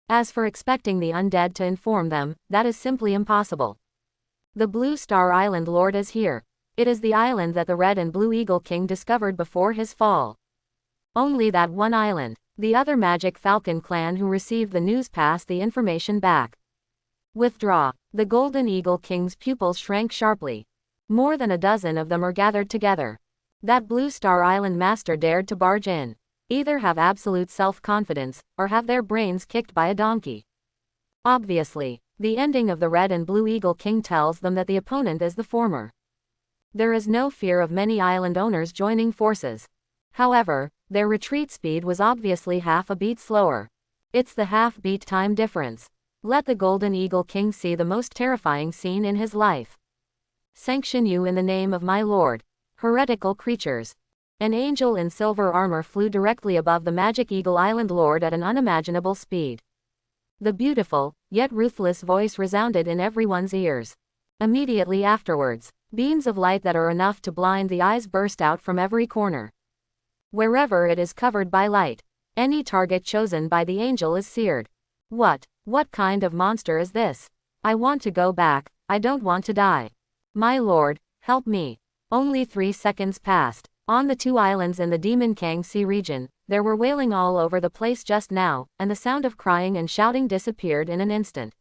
As for expecting the undead to inform them, that is simply impossible. The Blue Star Island Lord is here. It is the island that the Red and Blue Eagle King discovered before his fall. Only that one island. The other Magic Falcon clan who received the news passed the information back. Withdraw. The Golden Eagle King's pupils shrank sharply. More than a dozen of them are gathered together. That Blue Star Island master dared to barge in. Either have absolute self-confidence, or have their brains kicked by a donkey. Obviously, the ending of the Red and Blue Eagle King tells them that the opponent is the former. There is no fear of many island owners joining forces. However, their retreat speed was obviously half a beat slower. It's the half-beat time difference. Let the Golden Eagle King see the most terrifying scene in his life. Sanction you in the name of my lord. Heretical creatures. An angel in silver armor flew directly above the Magic Eagle Island Lord at an unimaginable speed. The beautiful, yet ruthless voice resounded in everyone's ears. Immediately afterwards, beams of light that are enough to blind the eyes burst out from every corner. Wherever it is covered by light, any target chosen by the angel is seared. What kind of monster is this? I want to go back, I don't want to die. My lord, help me. Only 3 seconds passed. On the 2 islands in the Demon Kang Sea region, there were wailing all over the place just now, and the sound of crying and shouting disappeared in an instant.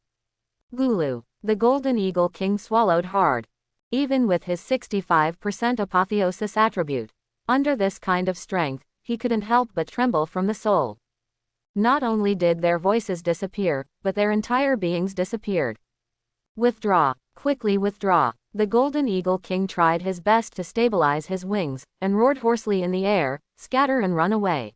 Gulu. The Golden Eagle King swallowed hard. Even with his 65% apotheosis attribute, under this kind of strength, he couldn't help but tremble from the soul. Not only did their voices disappear, but their entire beings disappeared. Withdraw. Quickly withdraw. The Golden Eagle King tried his best to stabilize his wings, and roared hoarsely in the air, scatter and run away.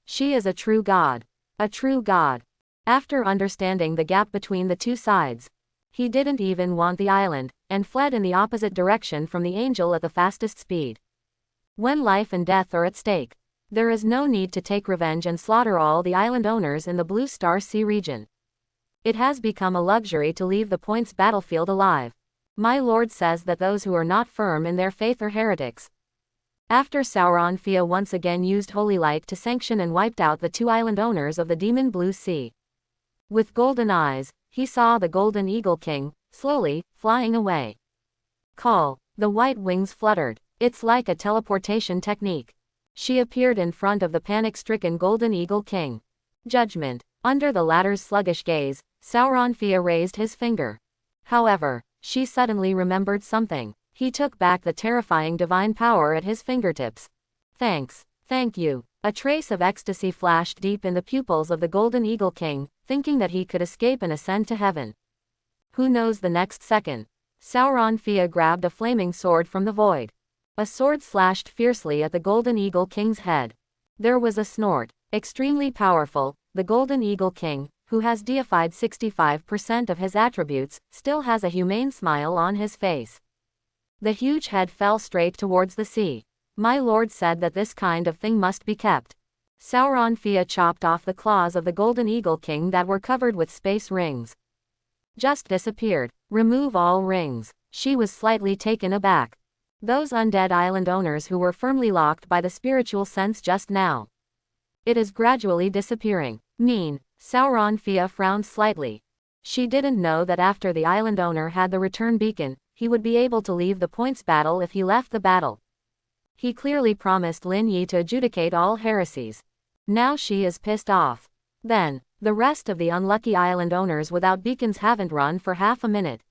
She is a true god. A true god. After understanding the gap between the two sides, he didn't even want the island, and fled in the opposite direction from the angel at the fastest speed. When life and death are at stake, there is no need to take revenge and slaughter all the island owners in the Blue Star Sea region. It has become a luxury to leave the Point's battlefield alive. My lord says that those who are not firm in their faith are heretics. After Sauron Fia once again used holy light to sanction and wiped out the two island owners of the Demon Blue Sea. With golden eyes, he saw the Golden Eagle King, slowly, flying away. Call. The white wings fluttered. It's like a teleportation technique. She appeared in front of the panic-stricken Golden Eagle King. Judgment. Under the latter's sluggish gaze, Sauron Fia raised his finger. However, she suddenly remembered something. He took back the terrifying divine power at his fingertips. Thanks. Thank you. A trace of ecstasy flashed deep in the pupils of the Golden Eagle King, thinking that he could escape and ascend to heaven. Who knows the next second? Sauron Fia grabbed a flaming sword from the void. A sword slashed fiercely at the Golden Eagle King's head. There was a snort. Extremely powerful, the Golden Eagle King, who has deified 65% of his attributes, still has a humane smile on his face. The huge head fell straight towards the sea. My lord said that this kind of thing must be kept. Sauron Fia chopped off the claws of the Golden Eagle King that were covered with space rings. Just disappeared. Remove all rings. She was slightly taken aback. Those undead island owners who were firmly locked by the spiritual sense just now. It is gradually disappearing. Mean. Sauron Fia frowned slightly. She didn't know that after the island owner had the return beacon, he would be able to leave the Point's battle if he left the battle. He clearly promised Lin Yi to adjudicate all heresies. Now she is pissed off. Then, the rest of the unlucky island owners without beacons haven't run for half a minute.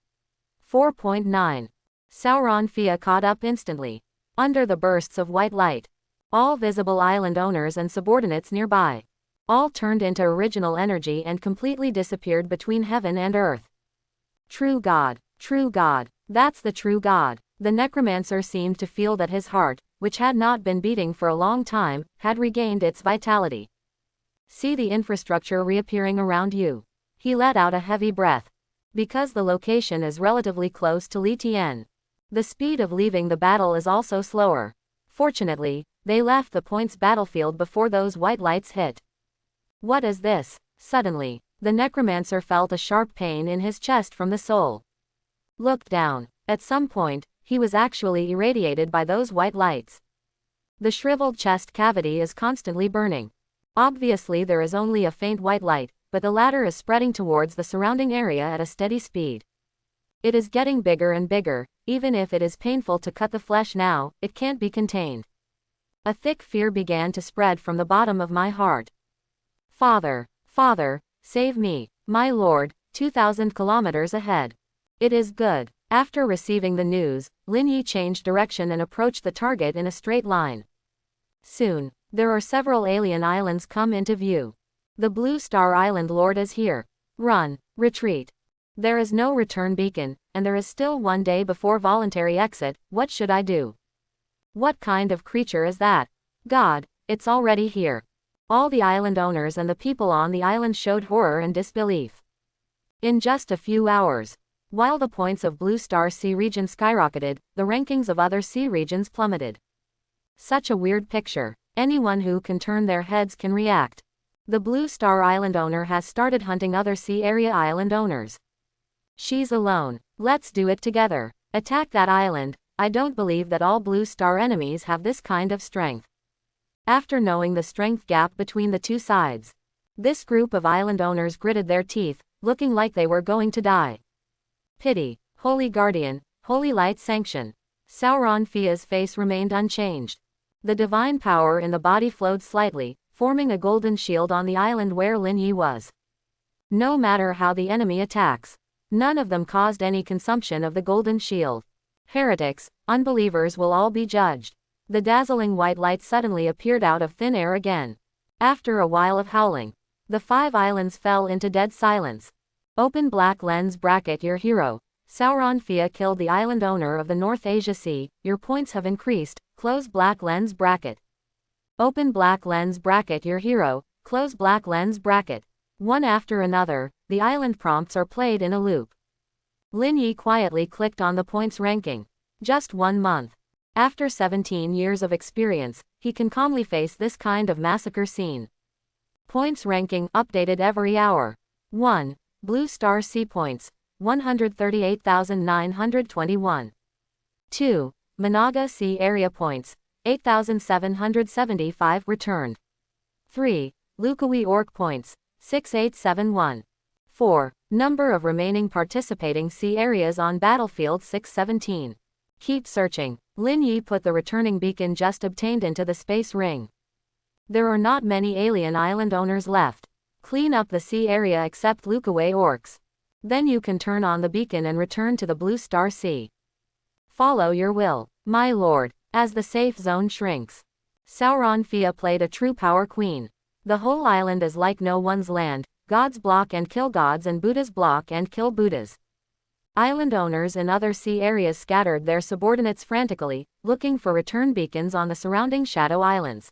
4.9. Sauron Fia caught up instantly. Under the bursts of white light, all visible island owners and subordinates nearby, all turned into original energy and completely disappeared between heaven and earth. True God. True God. That's the true God. The necromancer seemed to feel that his heart, which had not been beating for a long time, had regained its vitality. See the infrastructure reappearing around you. He let out a heavy breath. Because the location is relatively close to Li Tian, the speed of leaving the battle is also slower. Fortunately, they left the Point's battlefield before those white lights hit. What is this? Suddenly, the necromancer felt a sharp pain in his chest from the soul. Looked down. At some point, he was actually irradiated by those white lights. The shriveled chest cavity is constantly burning. Obviously there is only a faint white light, but the latter is spreading towards the surrounding area at a steady speed. It is getting bigger and bigger. Even if it is painful to cut the flesh now, it can't be contained. A thick fear began to spread from the bottom of my heart. Father, Father, save me, my lord, 2,000 kilometers ahead. It is good. After receiving the news, Lin Yi changed direction and approached the target in a straight line. Soon, there are several alien islands come into view. The Blue Star Island Lord is here. Run, retreat. There is no return beacon, and there is still one day before voluntary exit. What should I do? What kind of creature is that? God, it's already here. All the island owners and the people on the island showed horror and disbelief. In just a few hours, while the points of Blue Star Sea region skyrocketed, the rankings of other sea regions plummeted. Such a weird picture. Anyone who can turn their heads can react. The Blue Star Island owner has started hunting other sea area island owners. She's alone. Let's do it together. Attack that island. I don't believe that all Blue Star enemies have this kind of strength. After knowing the strength gap between the two sides, this group of island owners gritted their teeth, looking like they were going to die. Pity, Holy Guardian, Holy Light Sanction. Sauron Fia's face remained unchanged. The divine power in the body flowed slightly, forming a golden shield on the island where Lin Yi was. No matter how the enemy attacks, none of them caused any consumption of the golden shield. Heretics, unbelievers will all be judged. The dazzling white light suddenly appeared out of thin air again. After a while of howling, the 5 islands fell into dead silence. Open black lens bracket your hero. Sauron Fia killed the island owner of the North Asia Sea. Your points have increased. Close black lens bracket. Open black lens bracket. Your hero. Close black lens bracket. One after another, the island prompts are played in a loop. Lin Yi quietly clicked on the points ranking. Just 1 month. After 17 years of experience, he can calmly face this kind of massacre scene. Points ranking updated every hour. 1. Blue Star Sea points, 138,921. 2. Managa Sea area points, 8,775 returned. 3. Lukawi Orc points, 6871. 4. Number of remaining participating sea areas on battlefield 617. Keep searching. Lin Yi put the returning beacon just obtained into the space ring. There are not many alien island owners left. Clean up the sea area except Lukawi Orcs. Then you can turn on the beacon and return to the Blue Star Sea. Follow your will, my lord, as the safe zone shrinks. Sauron Fia played a true power queen. The whole island is like no one's land. Gods block and kill gods and Buddhas block and kill Buddhas. Island owners in other sea areas scattered their subordinates frantically, looking for return beacons on the surrounding Shadow Islands.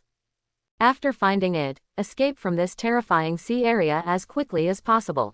After finding it, escape from this terrifying sea area as quickly as possible.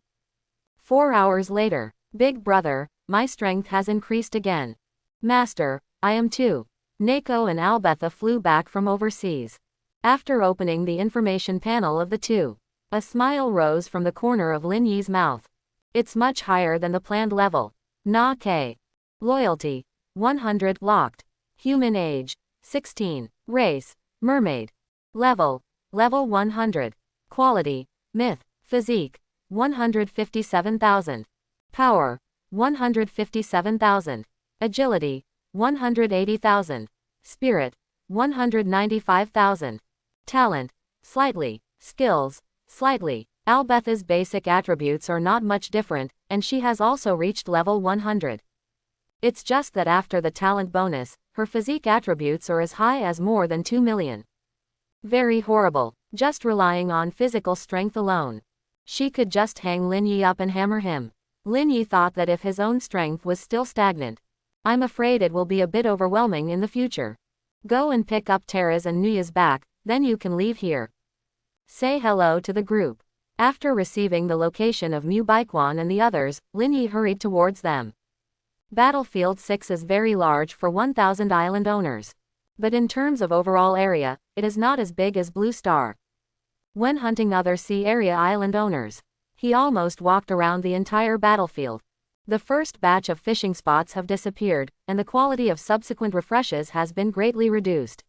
4 hours later. Big brother, my strength has increased again. Master, I am too. Neko and Albetha flew back from overseas. After opening the information panel of the two, a smile rose from the corner of Lin Yi's mouth. It's much higher than the planned level. Na K. Loyalty, 100 locked. Human age, 16. Race, Mermaid. Level 100. Quality, Myth. Physique, 157,000. Power, 157,000. Agility, 180,000. Spirit, 195,000. Talent, slightly. Skills, slightly. Albetha's basic attributes are not much different, and she has also reached level 100. It's just that after the talent bonus, her physique attributes are as high as more than 2 million. Very horrible, just relying on physical strength alone. She could just hang Lin Yi up and hammer him. Lin Yi thought that if his own strength was still stagnant, I'm afraid it will be a bit overwhelming in the future. Go and pick up Tara's and Nuya's back, then you can leave here. Say hello to the group. After receiving the location of Mu Baikwan and the others, Lin Yi hurried towards them. Battlefield 6 is very large for 1,000 island owners. But in terms of overall area, it is not as big as Blue Star. When hunting other sea area island owners, he almost walked around the entire battlefield. The first batch of fishing spots have disappeared, and the quality of subsequent refreshes has been greatly reduced.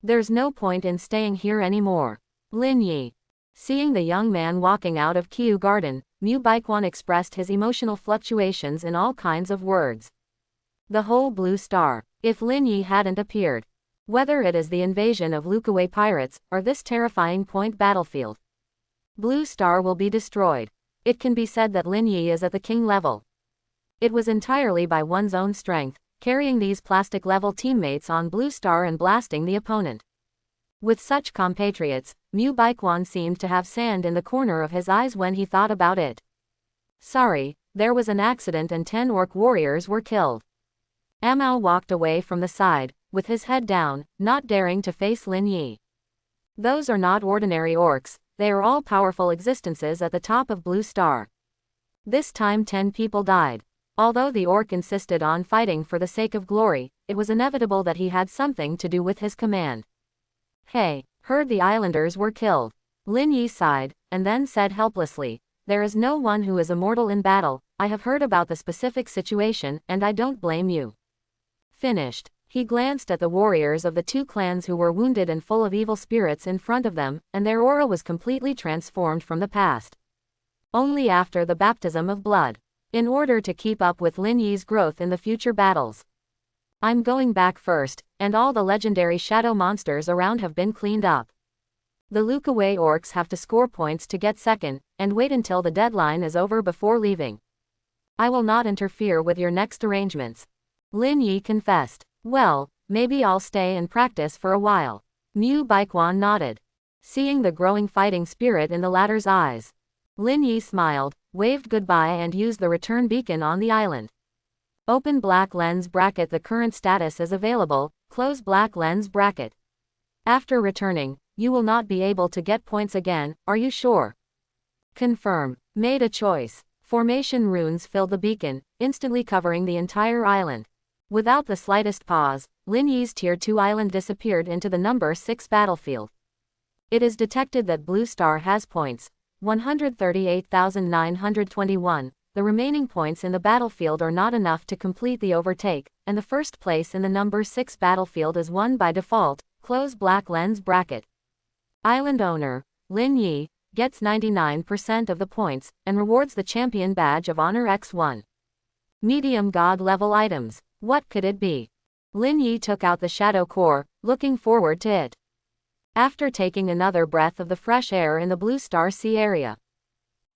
There's no point in staying here anymore. Lin Yi. Seeing the young man walking out of Kiu Garden, Mu Baikwan expressed his emotional fluctuations in all kinds of words. The whole Blue Star, if Lin Yi hadn't appeared. Whether it is the invasion of Lukawi pirates, or this terrifying point battlefield, Blue Star will be destroyed. It can be said that Lin Yi is at the king level. It was entirely by one's own strength, carrying these plastic-level teammates on Blue Star and blasting the opponent. With such compatriots, Mu Baikwan seemed to have sand in the corner of his eyes when he thought about it. Sorry, there was an accident and 10 orc warriors were killed. Amao walked away from the side, with his head down, not daring to face Lin Yi. Those are not ordinary orcs, they are all powerful existences at the top of Blue Star. This time 10 people died. Although the orc insisted on fighting for the sake of glory, it was inevitable that he had something to do with his command. Hey, heard the islanders were killed. Lin Yi sighed, and then said helplessly, there is no one who is immortal in battle. I have heard about the specific situation, and I don't blame you. Finished. He glanced at the warriors of the two clans who were wounded and full of evil spirits in front of them, and their aura was completely transformed from the past. Only after the baptism of blood. In order to keep up with Lin Yi's growth in the future battles. I'm going back first, and all the legendary shadow monsters around have been cleaned up. The Lukawi orcs have to score points to get second, and wait until the deadline is over before leaving. I will not interfere with your next arrangements. Lin Yi confessed. Well, maybe I'll stay and practice for a while. Mu Baikwan nodded. Seeing the growing fighting spirit in the latter's eyes, Lin Yi smiled, waved goodbye and used the return beacon on the island. Open black lens bracket. The current status is available, close black lens bracket. After returning, you will not be able to get points again, are you sure? Confirm. Made a choice. Formation runes filled the beacon, instantly covering the entire island. Without the slightest pause, Lin Yi's Tier 2 island disappeared into the number 6 battlefield. It is detected that Blue Star has points, 138,921. The remaining points in the battlefield are not enough to complete the overtake, and the first place in the number 6 battlefield is won by default. Close black lens bracket. Island owner, Lin Yi, gets 99% of the points, and rewards the Champion Badge of Honor X1. Medium God level items. What could it be? Lin Yi took out the Shadow Core, looking forward to it. After taking another breath of the fresh air in the Blue Star Sea area,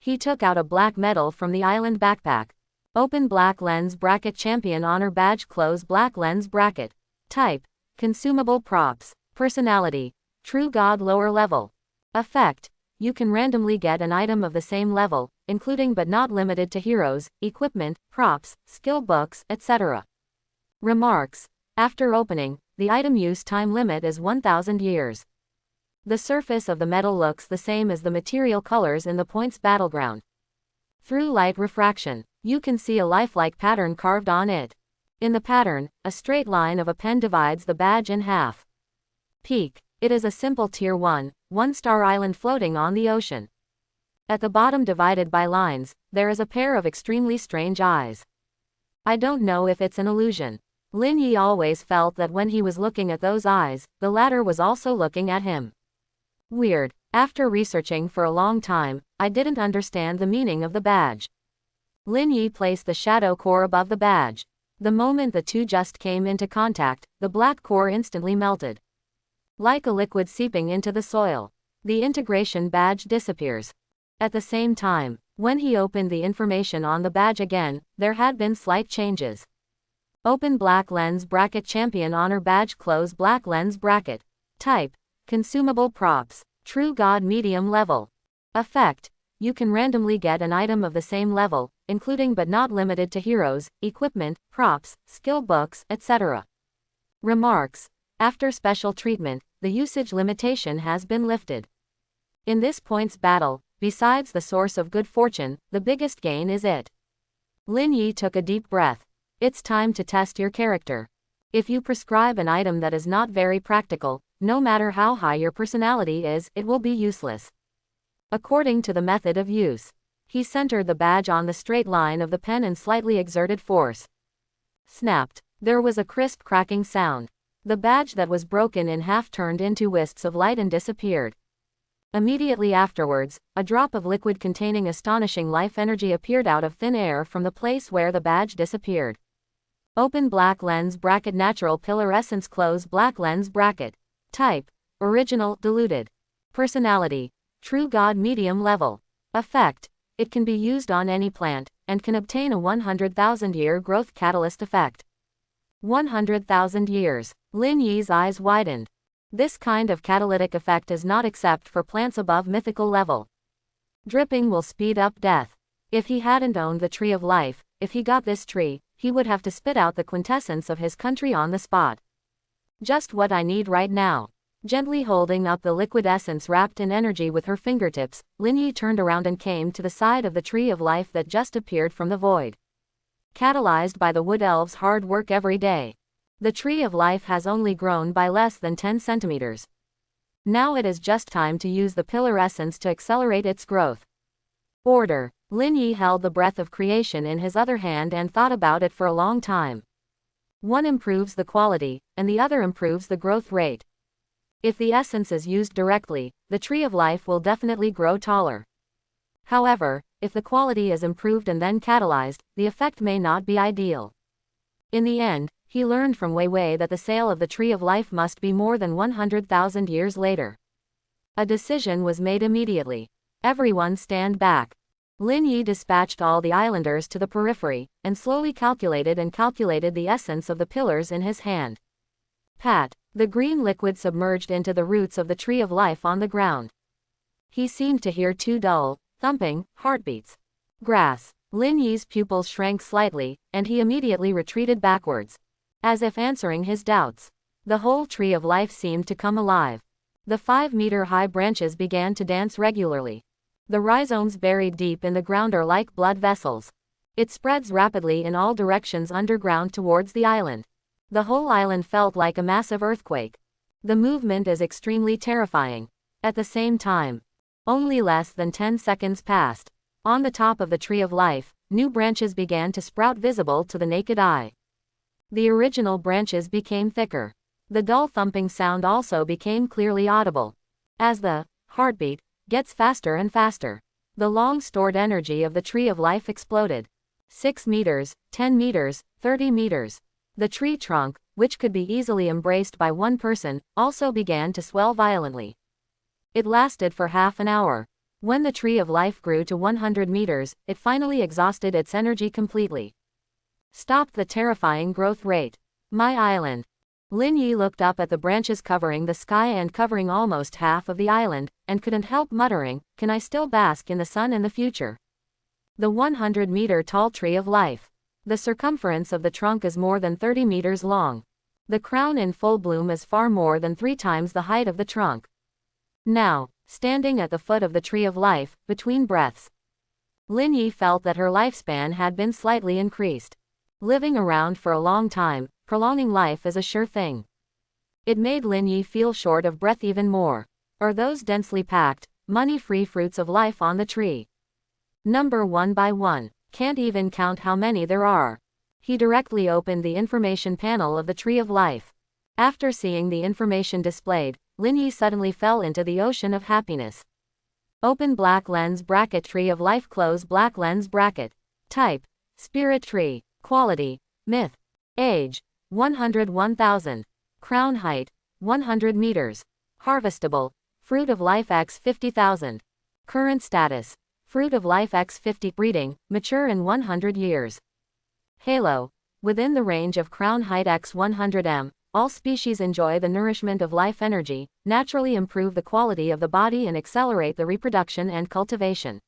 he took out a black medal from the island backpack. Open black lens bracket. Champion Honor Badge. Close black lens bracket. Type: consumable props. Personality: True God lower level. Effect: you can randomly get an item of the same level, including but not limited to heroes, equipment, props, skill books, etc. Remarks: after opening, the item use time limit is 1000 years. The surface of the medal looks the same as the material colors in the points battleground. Through light refraction, you can see a lifelike pattern carved on it. In the pattern, a straight line of a pen divides the badge in half. Peak: it is a simple Tier 1, 1-star island floating on the ocean. At the bottom, divided by lines, there is a pair of extremely strange eyes. I don't know if it's an illusion. Lin Yi always felt that when he was looking at those eyes, the latter was also looking at him. Weird. After researching for a long time, I didn't understand the meaning of the badge. Lin Yi placed the Shadow Core above the badge. The moment the two just came into contact, the black core instantly melted. Like a liquid seeping into the soil, the integration badge disappears. At the same time, when he opened the information on the badge again, there had been slight changes. Open black lens bracket. Champion Honor Badge. Close black lens bracket. Type: consumable props. True God medium level. Effect: you can randomly get an item of the same level, including but not limited to heroes, equipment, props, skill books, etc. Remarks: after special treatment, the usage limitation has been lifted. In this points battle, besides the source of good fortune, the biggest gain is it. Lin Yi took a deep breath. It's time to test your character. If you prescribe an item that is not very practical, no matter how high your personality is, it will be useless. According to the method of use, he centered the badge on the straight line of the pen and slightly exerted force. Snapped. There was a crisp cracking sound. The badge that was broken in half turned into wisps of light and disappeared. Immediately afterwards, a drop of liquid containing astonishing life energy appeared out of thin air from the place where the badge disappeared. Open black lens bracket. Natural pillar essence. Close black lens bracket. Type: original, diluted. Personality: True God medium level. Effect: it can be used on any plant, and can obtain a 100,000-year growth catalyst effect. 100,000 years. Lin Yi's eyes widened. This kind of catalytic effect is not except for plants above mythical level. Dripping will speed up death. If he hadn't owned the Tree of Life, if he got this tree, he would have to spit out the quintessence of his country on the spot. Just what I need right now. Gently holding up the liquid essence wrapped in energy with her fingertips, Lin Yi turned around and came to the side of the Tree of Life that just appeared from the void. Catalyzed by the Wood Elves' hard work every day, the Tree of Life has only grown by less than 10 centimeters. Now it is just time to use the pillar essence to accelerate its growth. Order. Lin Yi held the breath of creation in his other hand and thought about it for a long time. One improves the quality, and the other improves the growth rate. If the essence is used directly, the Tree of Life will definitely grow taller. However, if the quality is improved and then catalyzed, the effect may not be ideal. In the end, he learned from Wei Wei that the sale of the Tree of Life must be more than 100,000 years later. A decision was made immediately. Everyone stand back. Lin Yi dispatched all the islanders to the periphery, and slowly calculated the essence of the pillars in his hand. Pat. The green liquid submerged into the roots of the Tree of Life on the ground. He seemed to hear two dull, thumping heartbeats. Grass. Lin Yi's pupils shrank slightly, and he immediately retreated backwards. As if answering his doubts. The whole tree of life seemed to come alive. The 5-meter-high branches began to dance regularly. The rhizomes buried deep in the ground are like blood vessels. It spreads rapidly in all directions underground towards the island. The whole island felt like a massive earthquake. The movement is extremely terrifying. At the same time, only less than 10 seconds passed. On the top of the tree of life, new branches began to sprout visible to the naked eye. The original branches became thicker. The dull thumping sound also became clearly audible. As the heartbeat gets faster and faster, the long stored energy of the tree of life exploded. 6 meters, 10 meters, 30 meters. The tree trunk, which could be easily embraced by one person, also began to swell violently. It lasted for half an hour. When the tree of life grew to 100 meters, it finally exhausted its energy completely. Stopped the terrifying growth rate. My island. Lin Yi looked up at the branches covering the sky and covering almost half of the island, and couldn't help muttering, "Can I still bask in the sun in the future?" The 100-meter-tall tree of life. The circumference of the trunk is more than 30 meters long. The crown in full bloom is far more than 3 times the height of the trunk. Now, standing at the foot of the tree of life, between breaths, Lin Yi felt that her lifespan had been slightly increased. Living around for a long time, prolonging life is a sure thing. It made Lin Yi feel short of breath even more. Are those densely packed, money-free fruits of life on the tree? Number one by one. Can't even count how many there are. He directly opened the information panel of the tree of life. After seeing the information displayed, Lin Yi suddenly fell into the ocean of happiness. Open black lens bracket tree of life close black lens bracket. Type: spirit tree. Quality: myth. Age: 101,000. Crown height: 100 meters. Harvestable: fruit of life x 50,000. Current status: fruit of life x 50. Breeding: mature in 100 years. Halo: within the range of crown height x 100 m. All species enjoy the nourishment of life energy, naturally improve the quality of the body and accelerate the reproduction and cultivation.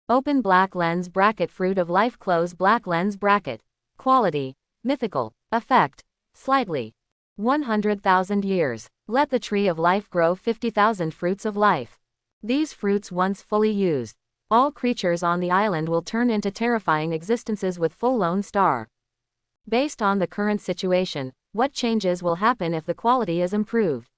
Open black lens bracket fruit of life close black lens bracket. Quality: mythical. Effect: slightly. 100,000 years. Let the tree of life grow 50,000 fruits of life. These fruits once fully used, all creatures on the island will turn into terrifying existences with full Lone Star. Based on the current situation, what changes will happen if the quality is improved?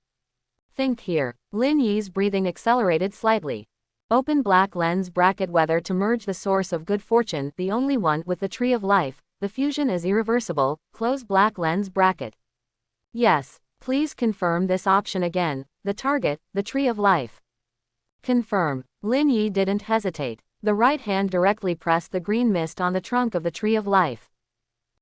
Think here. Lin Yi's breathing accelerated slightly. Open black lens bracket whether to merge the source of good fortune, the only one, with the tree of life. The fusion is irreversible. Close black lens bracket. Yes. Please confirm this option again. The target, the tree of life. Confirm. Lin Yi didn't hesitate. The right hand directly pressed the green mist on the trunk of the tree of life.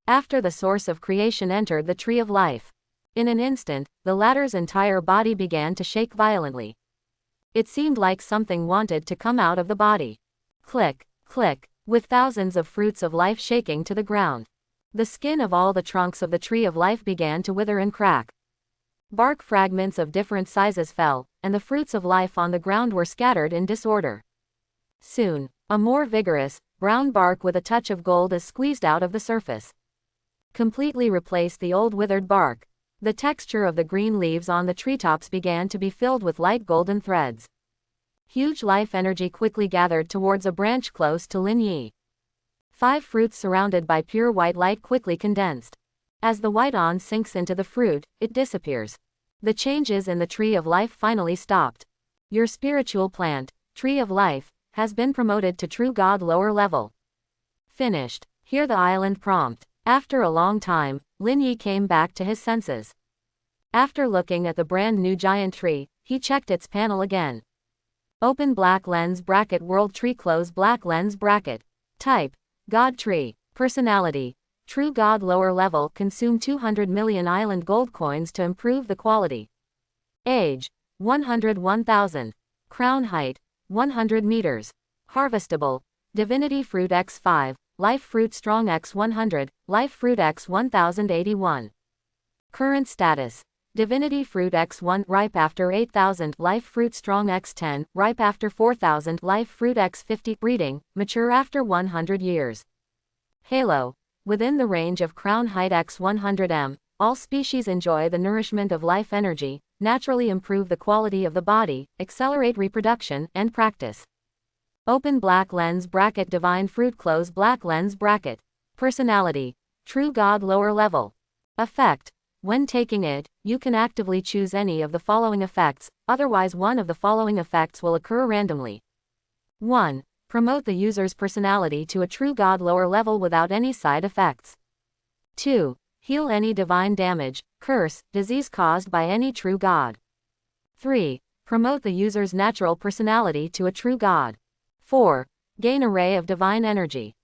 After the source of creation entered the tree of life, in an instant, the latter's entire body began to shake violently. It seemed like something wanted to come out of the body. Click, click, with thousands of fruits of life shaking to the ground. The skin of all the trunks of the tree of life began to wither and crack. Bark fragments of different sizes fell, and the fruits of life on the ground were scattered in disorder. Soon, a more vigorous, brown bark with a touch of gold is squeezed out of the surface. Completely replaced the old withered bark. The texture of the green leaves on the treetops began to be filled with light golden threads. Huge life energy quickly gathered towards a branch close to Lin Yi. 5 fruits surrounded by pure white light quickly condensed. As the white on sinks into the fruit, it disappears. The changes in the tree of life finally stopped. Your spiritual plant, tree of life, has been promoted to true God lower level. Finished. Hear the island prompt. After a long time, Lin Yi came back to his senses. After looking at the brand new giant tree, he checked its panel again. Open black lens bracket world tree close black lens bracket. Type: God tree. Personality: true God lower level. Consume 200 million island gold coins to improve the quality. Age: 101,000. Crown height: 100 meters. Harvestable: divinity fruit x5, life fruit strong x100, life fruit x1081. Current status: Divinity Fruit X1 ripe after 8,000, Life Fruit Strong X10 ripe after 4,000, Life Fruit X50 breeding, mature after 100 years. Halo. Within the range of crown height X100m, all species enjoy the nourishment of life energy, naturally improve the quality of the body, accelerate reproduction, and practice. Open black lens bracket Divine Fruit close black lens bracket. Personality. True God lower level. Effect. When taking it, you can actively choose any of the following effects, otherwise one of the following effects will occur randomly. 1. Promote the user's personality to a true God lower level without any side effects. 2. Heal any divine damage, curse, disease caused by any true God. 3. Promote the user's natural personality to a true God. 4. Gain array of divine energy.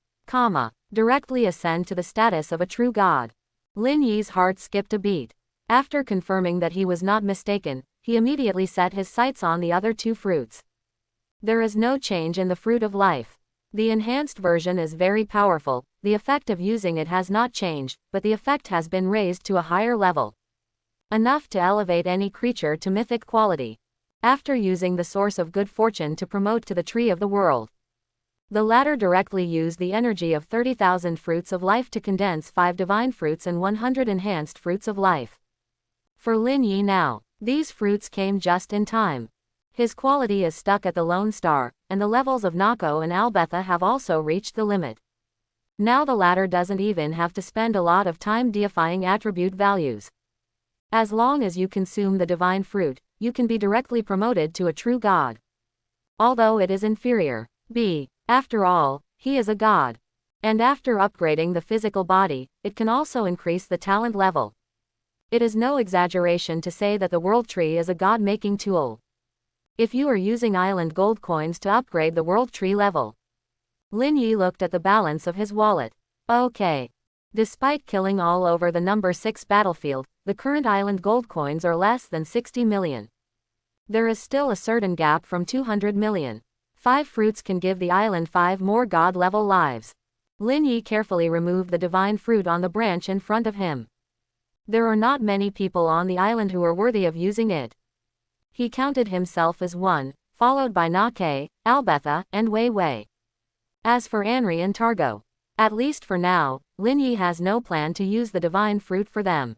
Directly ascend to the status of a true God. Lin Yi's heart skipped a beat. After confirming that he was not mistaken, he immediately set his sights on the other two fruits. There is no change in the fruit of life. The enhanced version is very powerful, the effect of using it has not changed, but the effect has been raised to a higher level. Enough to elevate any creature to mythic quality. After using the source of good fortune to promote to the tree of the world. The latter directly use the energy of 30,000 fruits of life to condense 5 divine fruits and 100 enhanced fruits of life. For Lin Yi now, these fruits came just in time. His quality is stuck at the lone star, and the levels of Nako and Albetha have also reached the limit. Now the latter doesn't even have to spend a lot of time deifying attribute values. As long as you consume the divine fruit, you can be directly promoted to a true God. Although it is inferior. After all, he is a god. And after upgrading the physical body, it can also increase the talent level. It is no exaggeration to say that the world tree is a god-making tool. If you are using island gold coins to upgrade the world tree level. Lin Yi looked at the balance of his wallet. Okay. Despite killing all over the number 6 battlefield, the current island gold coins are less than 60 million. There is still a certain gap from 200 million. 5 fruits can give the island 5 more god-level lives. Lin Yi carefully removed the divine fruit on the branch in front of him. There are not many people on the island who are worthy of using it. He counted himself as one, followed by Nake, Albetha, and Wei Wei. As for Anri and Targo, at least for now, Lin Yi has no plan to use the divine fruit for them.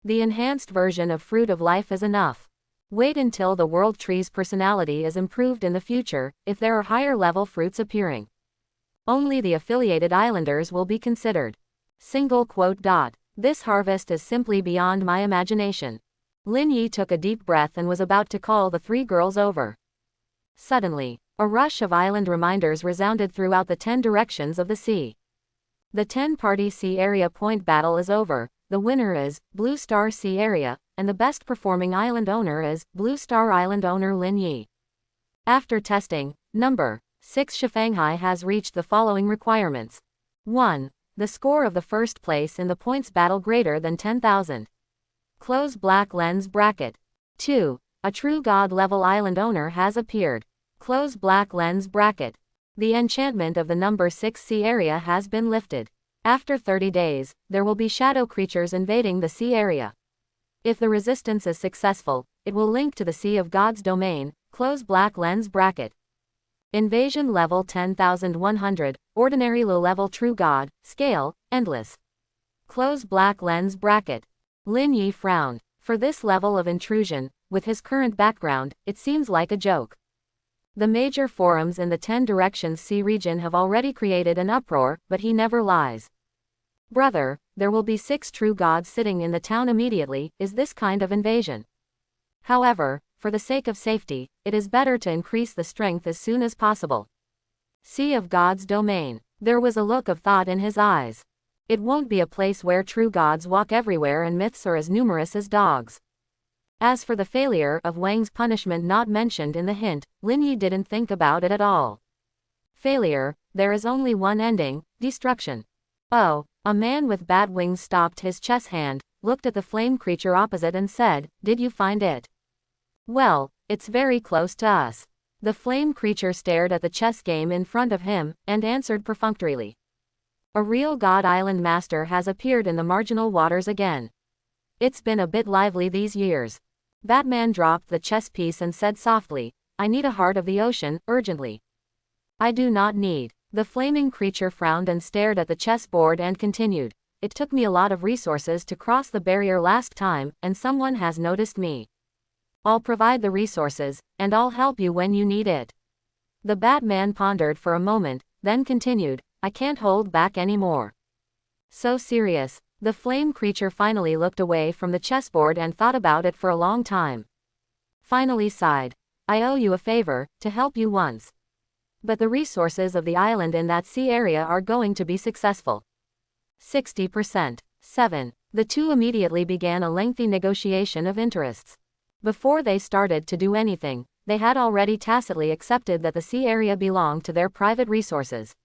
The enhanced version of Fruit of Life is enough. Wait until the world tree's personality is improved in the future, if there are higher level fruits appearing. Only the affiliated islanders will be considered. This harvest is simply beyond my imagination. Lin Yi took a deep breath and was about to call the 3 girls over. Suddenly, a rush of island reminders resounded throughout the 10 directions of the sea. The 10-party sea area point battle is over, the winner is Blue Star Sea Area, and the best performing island owner is Blue Star Island owner Lin Yi. After testing, number 6 Shifanghai has reached the following requirements. 1. The score of the first place in the points battle greater than 10,000. Close black lens bracket. 2. A true god level island owner has appeared. Close black lens bracket. The enchantment of the number 6 sea area has been lifted. After 30 days, there will be shadow creatures invading the sea area. If the resistance is successful, it will link to the Sea of God's domain. Close black lens bracket. Invasion level 10,100, ordinary low level true god, scale, endless. Close black lens bracket. Lin Yi frowned. For this level of intrusion, with his current background, it seems like a joke. The major forums in the 10 Directions Sea region have already created an uproar, but he never lies. Brother, there will be 6 true gods sitting in the town immediately, is this kind of invasion? However, for the sake of safety, it is better to increase the strength as soon as possible. Sea of God's domain. There was a look of thought in his eyes. It won't be a place where true gods walk everywhere and myths are as numerous as dogs. As for the failure of Wang's punishment not mentioned in the hint, Lin Yi didn't think about it at all. Failure, there is only one ending, destruction. Oh, a man with bat wings stopped his chess hand, looked at the flame creature opposite and said, "Did you find it?" "Well, it's very close to us." The flame creature stared at the chess game in front of him, and answered perfunctorily. A real god island master has appeared in the marginal waters again. It's been a bit lively these years. Batman dropped the chess piece and said softly, I need a heart of the ocean, urgently. I do not need. The flaming creature frowned and stared at the chessboard and continued. It took me a lot of resources to cross the barrier last time, and someone has noticed me. I'll provide the resources, and I'll help you when you need it. The Batman pondered for a moment, then continued, I can't hold back anymore. So serious. The flame creature finally looked away from the chessboard and thought about it for a long time. Finally sighed. I owe you a favor, to help you once. But the resources of the island in that sea area are going to be successful. 60%. 7. The two immediately began a lengthy negotiation of interests. Before they started to do anything, they had already tacitly accepted that the sea area belonged to their private resources.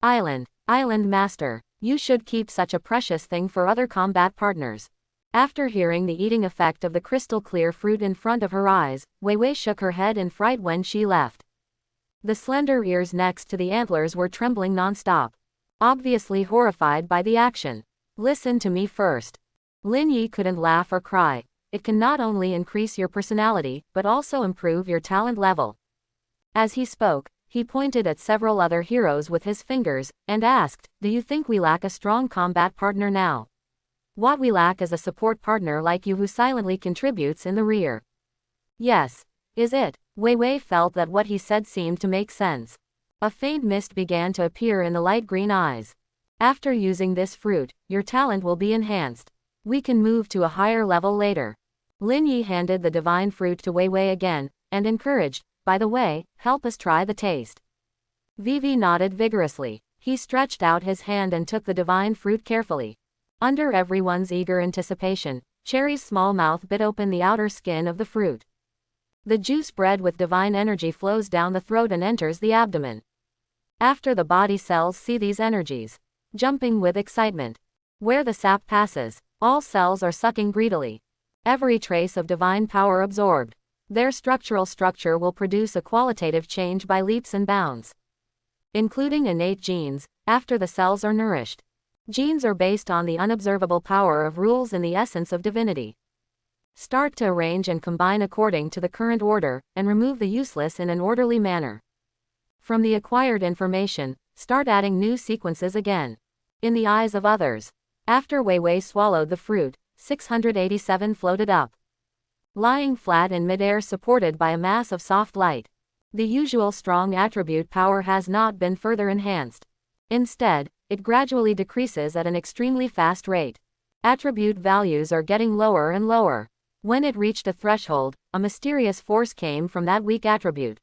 Island Master, you should keep such a precious thing for other combat partners. After hearing the eating effect of the crystal clear fruit in front of her eyes, Wei Wei shook her head in fright when she left. The slender ears next to the antlers were trembling non-stop, obviously horrified by the action. Listen to me first. Lin Yi couldn't laugh or cry. It can not only increase your personality, but also improve your talent level. As he spoke, he pointed at several other heroes with his fingers, and asked, do you think we lack a strong combat partner now? What we lack is a support partner like you who silently contributes in the rear. Yes. Is it? Wei Wei felt that what he said seemed to make sense. A faint mist began to appear in the light green eyes. After using this fruit, your talent will be enhanced. We can move to a higher level later. Lin Yi handed the divine fruit to Wei Wei again, and encouraged, by the way, help us try the taste. Vivi nodded vigorously. He stretched out his hand and took the divine fruit carefully. Under everyone's eager anticipation, Cherry's small mouth bit open the outer skin of the fruit. The juice bred with divine energy flows down the throat and enters the abdomen. After the body cells see these energies, jumping with excitement. Where the sap passes, all cells are sucking greedily. Every trace of divine power absorbed. Their structural structure will produce a qualitative change by leaps and bounds. Including innate genes, after the cells are nourished. Genes are based on the unobservable power of rules in the essence of divinity. Start to arrange and combine according to the current order, and remove the useless in an orderly manner. From the acquired information, start adding new sequences again. In the eyes of others. After Wei Wei swallowed the fruit, 687 floated up. Lying flat in midair supported by a mass of soft light. The usual strong attribute power has not been further enhanced. Instead, it gradually decreases at an extremely fast rate. Attribute values are getting lower and lower. When it reached a threshold, a mysterious force came from that weak attribute.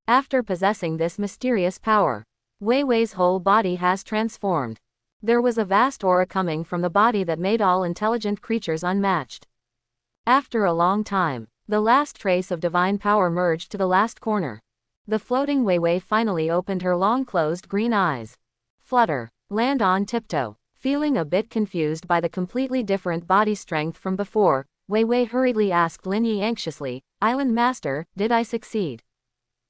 After possessing this mysterious power, Wei Wei's whole body has transformed. There was a vast aura coming from the body that made all intelligent creatures unmatched. After a long time, the last trace of divine power merged to the last corner. The floating Wei Wei finally opened her long-closed green eyes. Flutter, land on tiptoe. Feeling a bit confused by the completely different body strength from before, Wei Wei hurriedly asked Lin Yi anxiously, Island Master, did I succeed?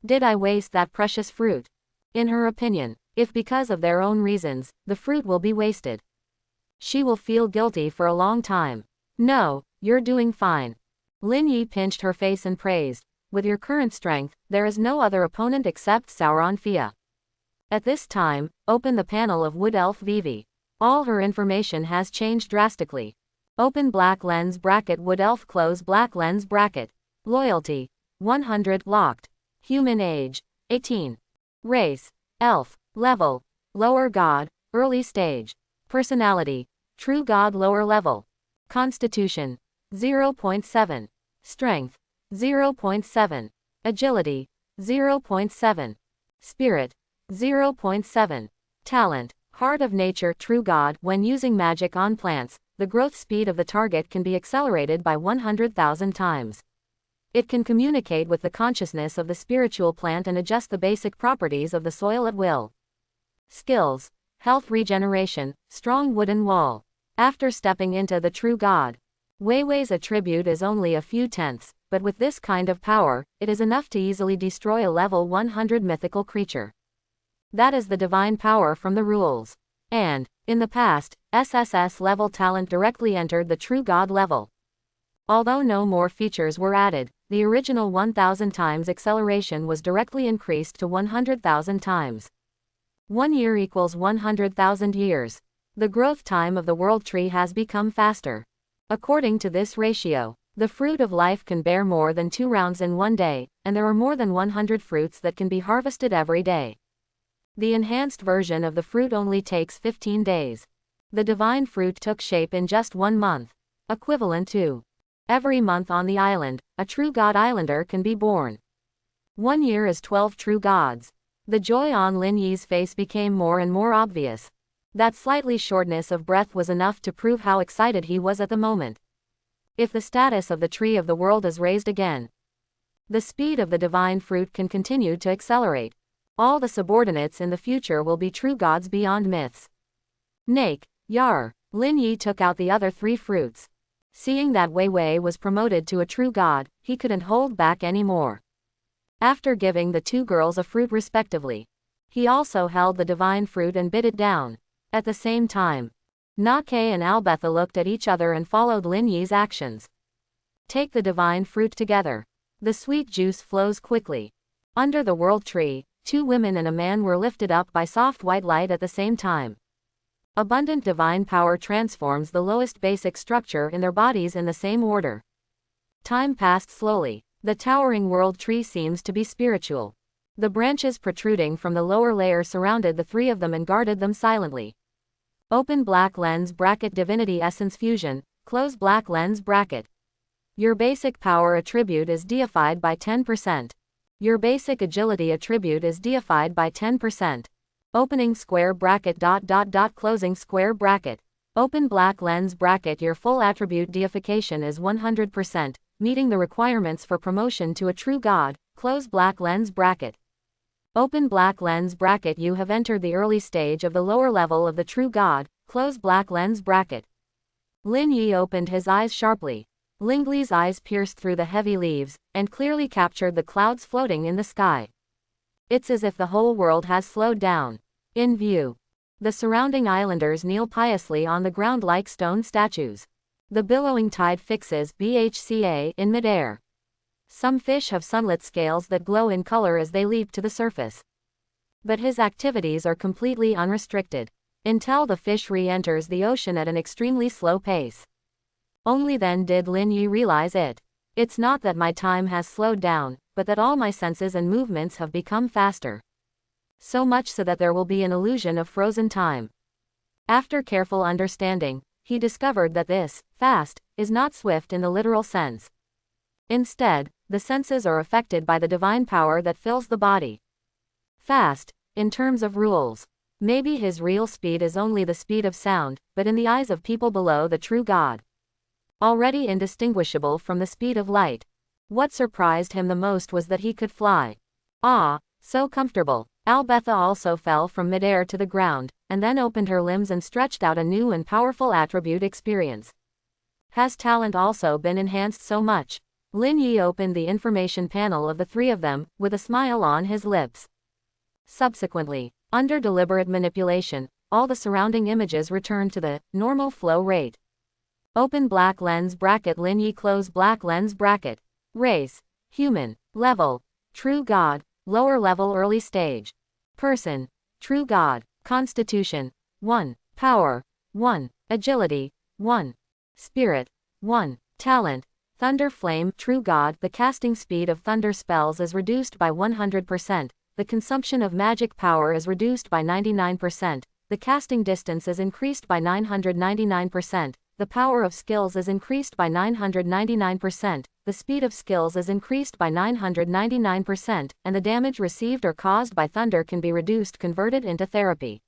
Did I waste that precious fruit? In her opinion, if because of their own reasons, the fruit will be wasted, she will feel guilty for a long time. No, you're doing fine. Lin Yi pinched her face and praised, with your current strength, there is no other opponent except Sauron Fia. At this time, open the panel of Wood Elf Vivi. All her information has changed drastically. Open black lens bracket Wood Elf close black lens bracket. Loyalty, 100 locked. Human age, 18. Race, Elf. Level, Lower God, early stage. Personality, True God lower level. Constitution, 0.7. Strength, 0.7. Agility, 0.7. Spirit, 0.7. Talent, Heart of Nature True God. When using magic on plants, the growth speed of the target can be accelerated by 100,000 times. It can communicate with the consciousness of the spiritual plant and adjust the basic properties of the soil at will. Skills, Health Regeneration, Strong Wooden Wall. After stepping into the True God, Wei Wei's attribute is only a few tenths, but with this kind of power, it is enough to easily destroy a level 100 mythical creature. That is the divine power from the rules. And, in the past, SSS level talent directly entered the true god level. Although no more features were added, the original 1000 times acceleration was directly increased to 100,000 times. 1 year equals 100,000 years. The growth time of the world tree has become faster. According to this ratio, the fruit of life can bear more than 2 rounds in 1 day, and there are more than 100 fruits that can be harvested every day. The enhanced version of the fruit only takes 15 days. The divine fruit took shape in just 1 month, equivalent to every month on the island, a true god islander can be born. 1 year is 12 true gods. The joy on Lin Yi's face became more and more obvious. That slightly shortness of breath was enough to prove how excited he was at the moment. If the status of the tree of the world is raised again, the speed of the divine fruit can continue to accelerate. All the subordinates in the future will be true gods beyond myths. Nake, Yar. Lin Yi took out the other 3 fruits. Seeing that Wei Wei was promoted to a true god, he couldn't hold back anymore. After giving the 2 girls a fruit respectively, he also held the divine fruit and bit it down. At the same time, Nake and Albetha looked at each other and followed Lin Yi's actions. Take the divine fruit together. The sweet juice flows quickly. Under the world tree, 2 women and a man were lifted up by soft white light at the same time. Abundant divine power transforms the lowest basic structure in their bodies in the same order. Time passed slowly. The towering world tree seems to be spiritual. The branches protruding from the lower layer surrounded the 3 of them and guarded them silently. Open black lens bracket divinity essence fusion, close black lens bracket. Your basic power attribute is deified by 10%. Your basic agility attribute is deified by 10%. Opening square bracket ... closing square bracket. Open black lens bracket. Your full attribute deification is 100%, meeting the requirements for promotion to a true god, close black lens bracket. Open black lens bracket. You have entered the early stage of the lower level of the true god, close black lens bracket. Lin Yi opened his eyes sharply. Lingli's eyes pierced through the heavy leaves, and clearly captured the clouds floating in the sky. It's as if the whole world has slowed down. In view. The surrounding islanders kneel piously on the ground like stone statues. The billowing tide fixes BHCA in midair. Some fish have sunlit scales that glow in color as they leap to the surface. But his activities are completely unrestricted. Until the fish re-enters the ocean at an extremely slow pace. Only then did Lin Yi realize it. It's not that my time has slowed down, but that all my senses and movements have become faster. So much so that there will be an illusion of frozen time. After careful understanding, he discovered that this, fast, is not swift in the literal sense. Instead, the senses are affected by the divine power that fills the body. Fast, in terms of rules. Maybe his real speed is only the speed of sound, but in the eyes of people below the true God, already indistinguishable from the speed of light. What surprised him the most was that he could fly. Ah, so comfortable. Albetha also fell from midair to the ground, and then opened her limbs and stretched out a new and powerful attribute experience. Has talent also been enhanced so much? Lin Yi opened the information panel of the 3 of them, with a smile on his lips. Subsequently, under deliberate manipulation, all the surrounding images returned to the normal flow rate. Open black lens bracket. Lin Yi close black lens bracket. Race, human. Level, true god, lower level early stage. Person, true god. Constitution, 1. Power, 1. Agility, 1. Spirit, 1. Talent, thunder flame. True god. The casting speed of thunder spells is reduced by 100%, the consumption of magic power is reduced by 99%, the casting distance is increased by 999%, the power of skills is increased by 999%, the speed of skills is increased by 999%, and the damage received or caused by thunder can be converted into therapy.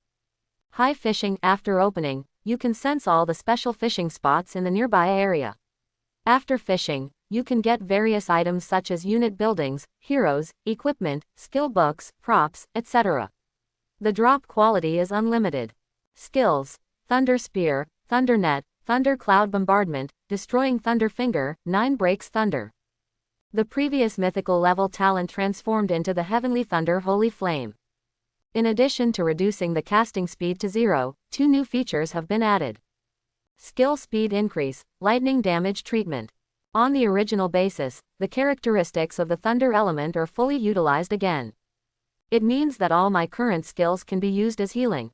High fishing. After opening, you can sense all the special fishing spots in the nearby area. After fishing, you can get various items such as unit buildings, heroes, equipment, skill books, props, etc. The drop quality is unlimited. Skills: Thunder Spear, Thunder Net, Thunder Cloud Bombardment, Destroying Thunder Finger, 9 Breaks Thunder. The previous mythical level talent transformed into the Heavenly Thunder Holy Flame. In addition to reducing the casting speed to 0, 2 new features have been added. Skill speed increase, lightning damage treatment. On the original basis, the characteristics of the thunder element are fully utilized again. It means that all my current skills can be used as healing.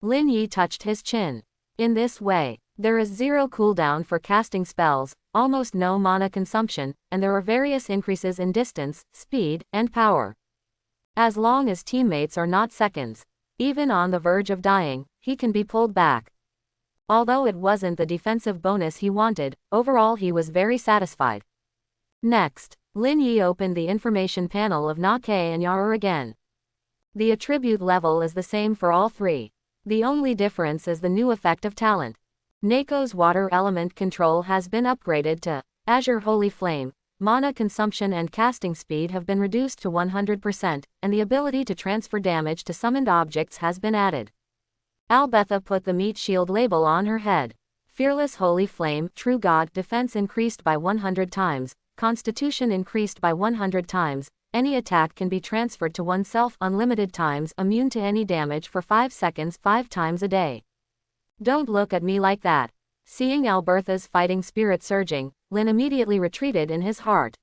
Lin Yi touched his chin. In this way, there is 0 cooldown for casting spells, almost no mana consumption, and there are various increases in distance, speed, and power. As long as teammates are not seconds, even on the verge of dying, he can be pulled back. Although it wasn't the defensive bonus he wanted, overall he was very satisfied. Next, Lin Yi opened the information panel of Na Kei and Yaru again. The attribute level is the same for all 3. The only difference is the new effect of talent. Neko's water element control has been upgraded to Azure Holy Flame, mana consumption and casting speed have been reduced to 100%, and the ability to transfer damage to summoned objects has been added. Albetha put the meat shield label on her head. Fearless Holy Flame, True God, defense increased by 100 times, constitution increased by 100 times, any attack can be transferred to oneself unlimited times, immune to any damage for 5 seconds 5 times a day. Don't look at me like that. Seeing Albertha's fighting spirit surging, Lin immediately retreated in his heart.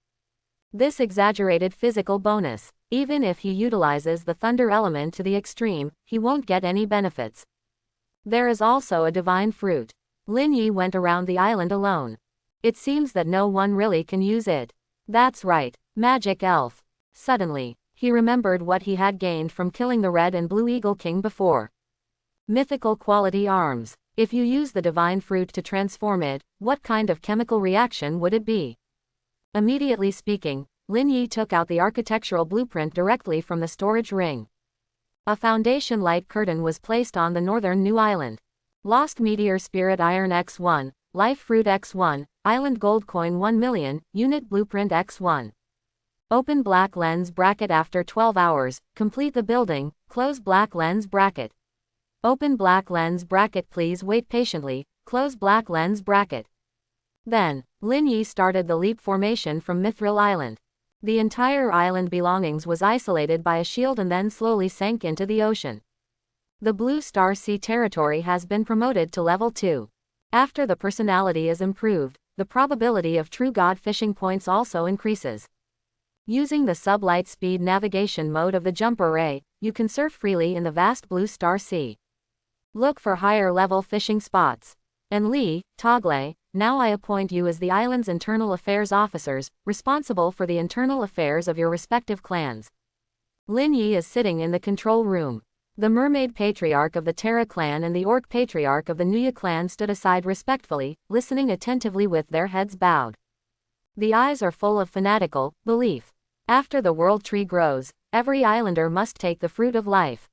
This exaggerated physical bonus, even if he utilizes the thunder element to the extreme, he won't get any benefits. There is also a divine fruit. Lin Yi went around the island alone. It seems that no one really can use it. That's right, magic elf. Suddenly, he remembered what he had gained from killing the Red and Blue Eagle King before. Mythical quality arms. If you use the divine fruit to transform it, what kind of chemical reaction would it be? Immediately speaking, Lin Yi took out the architectural blueprint directly from the storage ring. A foundation light curtain was placed on the northern new island. Lost Meteor Spirit Iron X1, Life Fruit X1, Island Gold Coin 1 million, Unit Blueprint X1. Open black lens bracket after 12 hours, complete the building, close black lens bracket. Open black lens bracket, please wait patiently, close black lens bracket. Then, Lin Yi started the leap formation from Mithril Island. The entire island belongings was isolated by a shield and then slowly sank into the ocean. The Blue Star Sea territory has been promoted to level 2. After the personality is improved, the probability of true god fishing points also increases. Using the sublight speed navigation mode of the jump array, you can surf freely in the vast Blue Star Sea. Look for higher level fishing spots. And Li, Togle, now I appoint you as the island's internal affairs officers, responsible for the internal affairs of your respective clans. Lin Yi is sitting in the control room. The Mermaid Patriarch of the Terra clan and the Orc Patriarch of the Nuya clan stood aside respectfully, listening attentively with their heads bowed. The eyes are full of fanatical belief. After the world tree grows, every islander must take the fruit of life.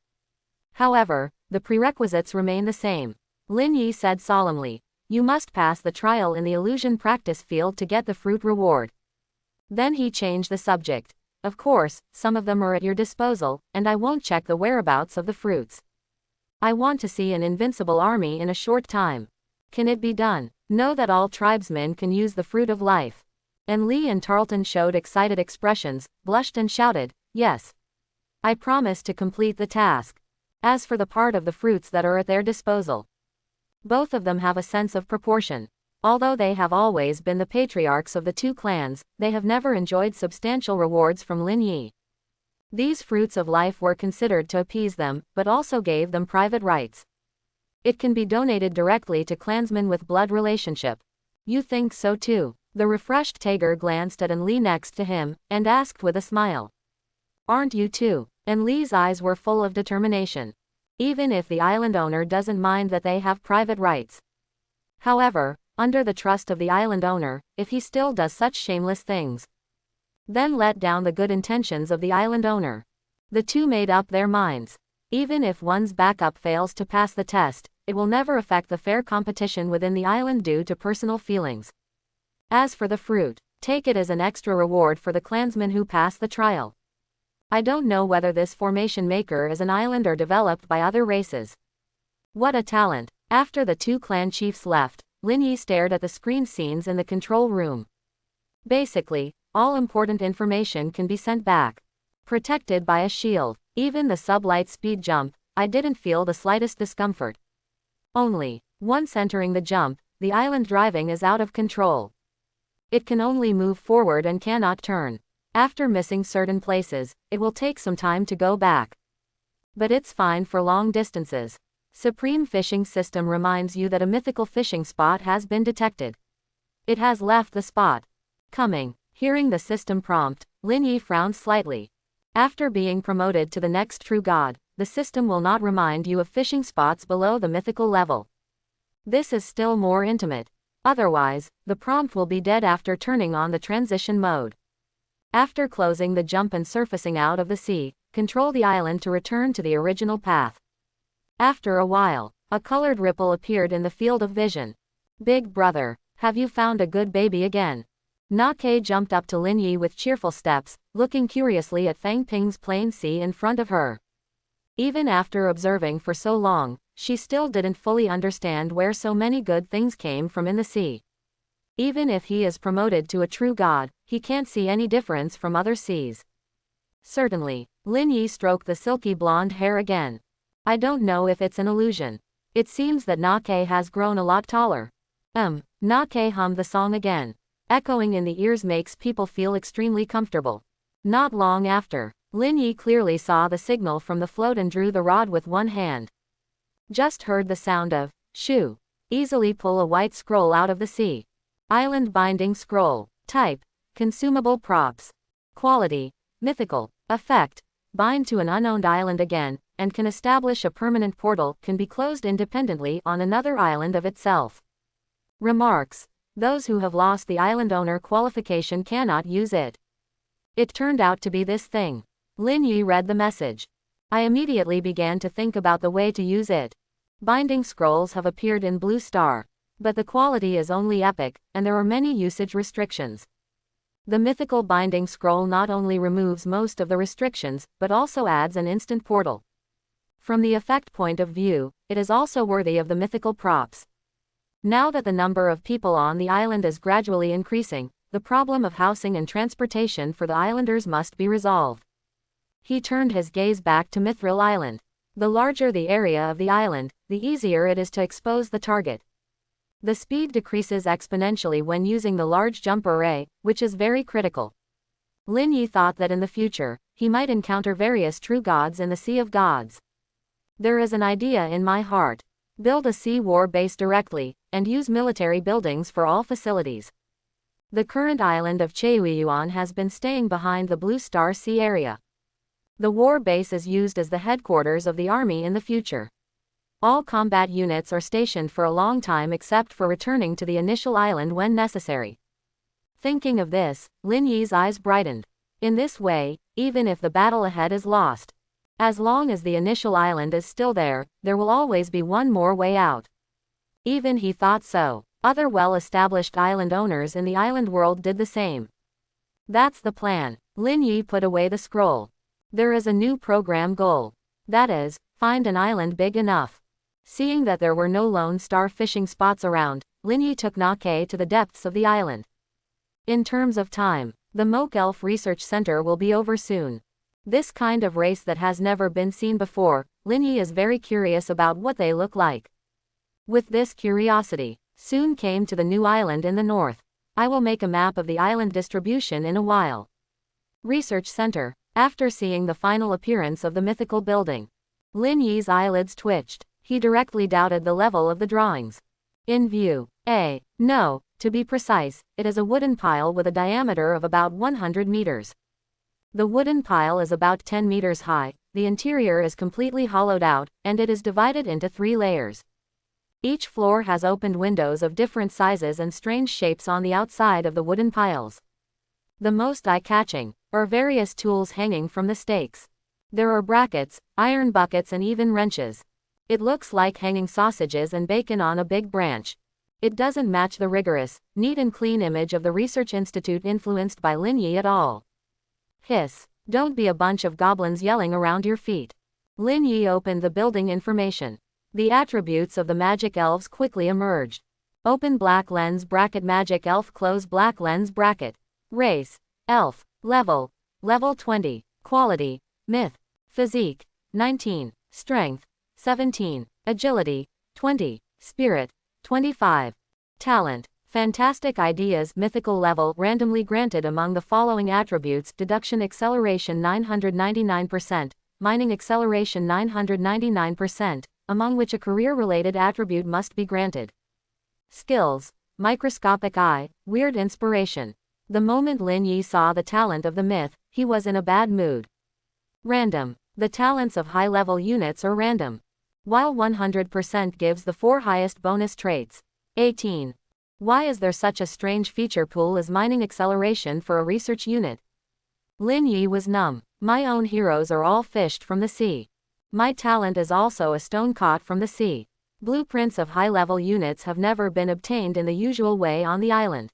However, the prerequisites remain the same. Lin Yi said solemnly, you must pass the trial in the illusion practice field to get the fruit reward. Then he changed the subject. Of course, some of them are at your disposal, and I won't check the whereabouts of the fruits. I want to see an invincible army in a short time. Can it be done? Know that all tribesmen can use the fruit of life. And Lee and Tarleton showed excited expressions, blushed and shouted, yes. I promise to complete the task. As for the part of the fruits that are at their disposal, both of them have a sense of proportion. Although they have always been the patriarchs of the two clans, they have never enjoyed substantial rewards from Lin Yi. These fruits of life were considered to appease them, but also gave them private rights. It can be donated directly to clansmen with blood relationship. You think so too? The refreshed Tager glanced at Li next to him, and asked with a smile. Aren't you too? And Li's eyes were full of determination. Even if the island owner doesn't mind that they have private rights. However, under the trust of the island owner, if he still does such shameless things, then let down the good intentions of the island owner. The two made up their minds. Even if one's backup fails to pass the test, it will never affect the fair competition within the island due to personal feelings. As for the fruit, take it as an extra reward for the clansmen who pass the trial. I don't know whether this formation maker is an island or developed by other races. What a talent! After the two clan chiefs left, Lin Yi stared at the screen scenes in the control room. Basically, all important information can be sent back. Protected by a shield. Even the sublight speed jump, I didn't feel the slightest discomfort. Only, once entering the jump, the island driving is out of control. It can only move forward and cannot turn. After missing certain places, it will take some time to go back. But it's fine for long distances. Supreme Fishing System reminds you that a mythical fishing spot has been detected. It has left the spot. Coming. Hearing the system prompt, Lin Yi frowned slightly. After being promoted to the next true god, the system will not remind you of fishing spots below the mythical level. This is still more intimate. Otherwise, the prompt will be dead after turning on the transition mode. After closing the jump and surfacing out of the sea, control the island to return to the original path. After a while, a colored ripple appeared in the field of vision. Big brother, have you found a good baby again? Na-Ke jumped up to Lin Yi with cheerful steps, looking curiously at Fang Ping's plain sea in front of her. Even after observing for so long, she still didn't fully understand where so many good things came from in the sea. Even if he is promoted to a true god, he can't see any difference from other seas. Certainly, Lin Yi stroked the silky blonde hair again. I don't know if it's an illusion. It seems that Na-Ke has grown a lot taller. Na-Ke hummed the song again. Echoing in the ears makes people feel extremely comfortable. Not long after, Lin Yi clearly saw the signal from the float and drew the rod with one hand. Just heard the sound of shoo. Easily pull a white scroll out of the sea. Island binding scroll. Type: consumable props. Quality: mythical. Effect: bind to an unowned island again, and can establish a permanent portal, can be closed independently on another island of itself. Remarks: those who have lost the island owner qualification cannot use it. It turned out to be this thing. Lin Yi read the message. I immediately began to think about the way to use it. Binding scrolls have appeared in Blue Star, but the quality is only epic, and there are many usage restrictions. The mythical binding scroll not only removes most of the restrictions, but also adds an instant portal. From the effect point of view, it is also worthy of the mythical props. Now that the number of people on the island is gradually increasing, the problem of housing and transportation for the islanders must be resolved. He turned his gaze back to Mithril Island. The larger the area of the island, the easier it is to expose the target. The speed decreases exponentially when using the large jump array, which is very critical. Lin Yi thought that in the future, he might encounter various true gods in the Sea of Gods. There is an idea in my heart. Build a sea war base directly, and use military buildings for all facilities. The current island of Cheuyuan has been staying behind the Blue Star Sea area. The war base is used as the headquarters of the army in the future. All combat units are stationed for a long time except for returning to the initial island when necessary. Thinking of this, Lin Yi's eyes brightened. In this way, even if the battle ahead is lost, as long as the initial island is still there, there will always be one more way out. Even he thought so. Other well-established island owners in the island world did the same. That's the plan. Lin Yi put away the scroll. There is a new program goal. That is, find an island big enough. Seeing that there were no lone star fishing spots around, Lin Yi took Na-Ke to the depths of the island. In terms of time, the Moke Elf Research Center will be over soon. This kind of race that has never been seen before, Lin Yi is very curious about what they look like. With this curiosity, soon came to the new island in the north. I will make a map of the island distribution in a while. Research Center. After seeing the final appearance of the mythical building, Lin Yi's eyelids twitched. He directly doubted the level of the drawings. In view. No, to be precise, it is a wooden pile with a diameter of about 100 meters. The wooden pile is about 10 meters high, the interior is completely hollowed out, and it is divided into 3 layers. Each floor has opened windows of different sizes and strange shapes on the outside of the wooden piles. The most eye-catching are various tools hanging from the stakes. There are brackets, iron buckets and even wrenches. It looks like hanging sausages and bacon on a big branch. It doesn't match the rigorous, neat and clean image of the research institute influenced by Lin Yi at all. Hiss, don't be a bunch of goblins yelling around your feet. Lin Yi opened the building information. The attributes of the magic elves quickly emerged. Open black lens bracket magic elf close black lens bracket. Race, elf. Level 20. Quality, myth. Physique, 19. Strength, 17. Agility, 20. Spirit, 25. Talent, fantastic ideas mythical level randomly granted among the following attributes deduction acceleration 999%, mining acceleration 999%, among which a career-related attribute must be granted. Skills, microscopic eye, weird inspiration. The moment Lin Yi saw the talent of the myth, he was in a bad mood. Random, the talents of high-level units are random. While 100% gives the 4 highest bonus traits. 18. Why is there such a strange feature pool as mining acceleration for a research unit? Lin Yi was numb. My own heroes are all fished from the sea. My talent is also a stone caught from the sea. Blueprints of high-level units have never been obtained in the usual way on the island.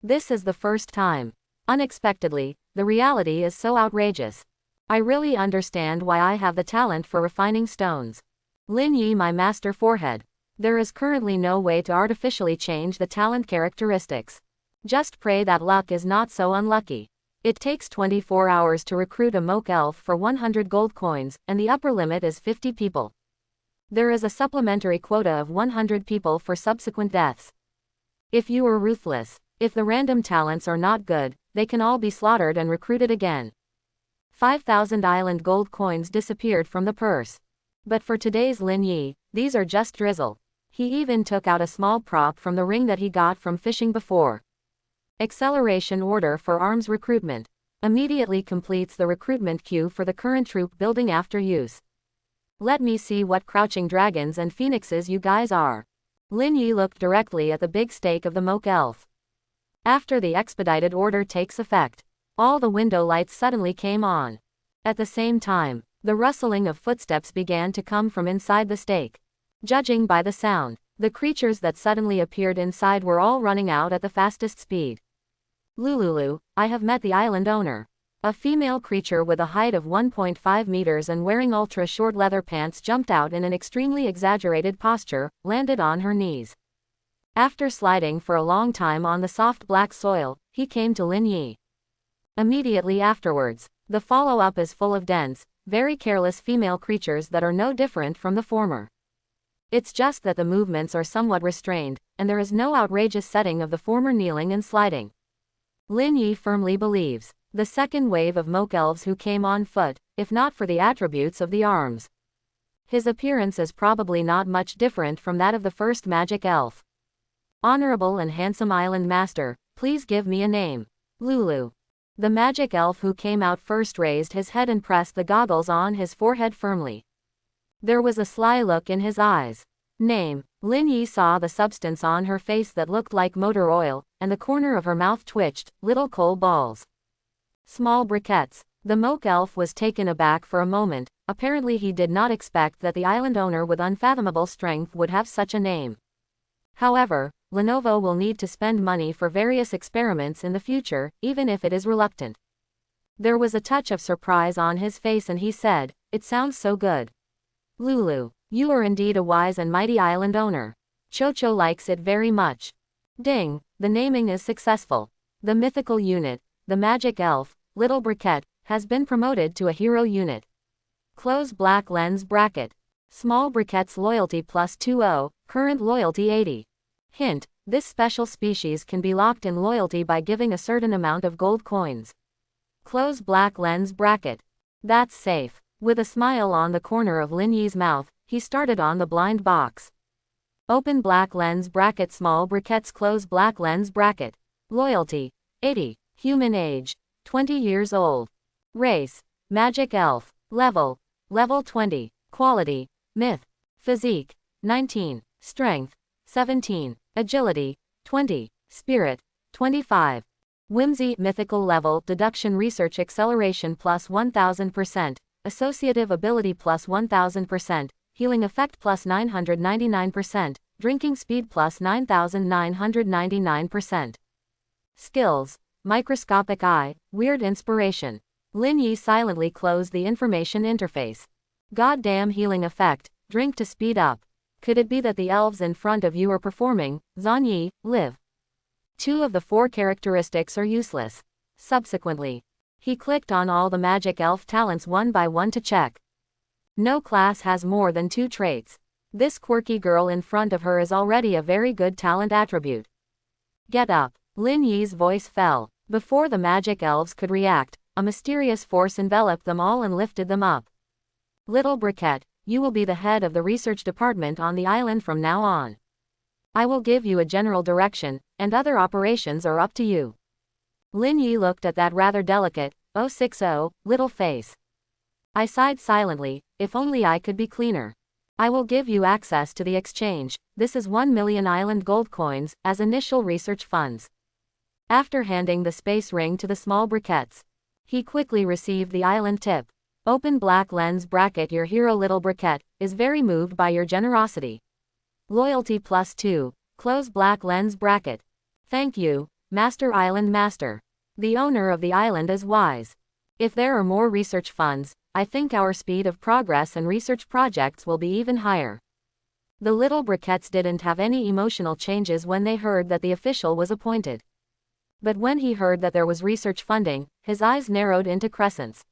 This is the first time. Unexpectedly, the reality is so outrageous. I really understand why I have the talent for refining stones. Lin Yi, my master forehead. There is currently no way to artificially change the talent characteristics. Just pray that luck is not so unlucky. It takes 24 hours to recruit a moke elf for 100 gold coins, and the upper limit is 50 people. There is a supplementary quota of 100 people for subsequent deaths. If you are ruthless, if the random talents are not good, they can all be slaughtered and recruited again. 5,000 island gold coins disappeared from the purse. But for today's Lin Yi, these are just drizzle. He even took out a small prop from the ring that he got from fishing before. Acceleration order for arms recruitment. Immediately completes the recruitment queue for the current troop building after use. Let me see what crouching dragons and phoenixes you guys are. Lin Yi looked directly at the big stake of the moke elf. After the expedited order takes effect, all the window lights suddenly came on. At the same time, the rustling of footsteps began to come from inside the stake. Judging by the sound, the creatures that suddenly appeared inside were all running out at the fastest speed. Lululu, I have met the island owner. A female creature with a height of 1.5 meters and wearing ultra-short leather pants jumped out in an extremely exaggerated posture, landed on her knees. After sliding for a long time on the soft black soil, he came to Lin Yi. Immediately afterwards, the follow-up is full of dense, very careless female creatures that are no different from the former. It's just that the movements are somewhat restrained, and there is no outrageous setting of the former kneeling and sliding. Lin Yi firmly believes the second wave of moke elves who came on foot, if not for the attributes of the arms. His appearance is probably not much different from that of the first magic elf. Honorable and handsome island master, please give me a name. Lulu. The magic elf who came out first raised his head and pressed the goggles on his forehead firmly. There was a sly look in his eyes. Name. Lin Yi saw the substance on her face that looked like motor oil, and the corner of her mouth twitched, little coal balls. Small briquettes. The moke elf was taken aback for a moment. Apparently he did not expect that the island owner with unfathomable strength would have such a name. However, Lenovo will need to spend money for various experiments in the future, even if it is reluctant. There was a touch of surprise on his face and he said, "It sounds so good. Lulu, you are indeed a wise and mighty island owner. Chocho likes it very much." Ding, the naming is successful. The mythical unit, the magic elf, Little Briquette, has been promoted to a hero unit. Close black lens bracket. Small Briquette's loyalty plus 20, current loyalty 80. Hint, this special species can be locked in loyalty by giving a certain amount of gold coins. Close black lens bracket. That's safe. With a smile on the corner of Lin Yi's mouth, he started on the blind box. Open black lens bracket. Small Briquette's close black lens bracket. Loyalty, 80. Human age, 20 years old. Race, magic elf. Level 20. Quality, myth. Physique, 19. Strength, 17. Agility, 20. Spirit, 25. Whimsy. Mythical level deduction research acceleration plus 1000%, associative ability plus 1000%, healing effect plus 999%, drinking speed plus 9999%. Skills, microscopic eye, weird inspiration. Lin Yi silently closed the information interface. Goddamn healing effect, drink to speed up. Could it be that the elves in front of you are performing, Zanyi, live? 2 of the 4 characteristics are useless. Subsequently, He clicked on all the magic elf talents one by one to check. No class has more than 2 traits. This quirky girl in front of her is already a very good talent attribute. Get up. Lin Yi's voice fell. Before the magic elves could react, a mysterious force enveloped them all and lifted them up. Little Briquette, you will be the head of the research department on the island from now on. I will give you a general direction, and other operations are up to you. Lin Yi looked at that rather delicate, 060, little face. I sighed silently, if only I could be cleaner. I will give you access to the exchange, this is 1 million island gold coins, as initial research funds. After handing the space ring to the small briquettes, he quickly received the island tip. Open black lens bracket. Your hero Little Briquette is very moved by your generosity. Loyalty +2, close black lens bracket. Thank you, Master Island Master. The owner of the island is wise. If there are more research funds, I think our speed of progress and research projects will be even higher. The little briquettes didn't have any emotional changes when they heard that the official was appointed. But when he heard that there was research funding, his eyes narrowed into crescents.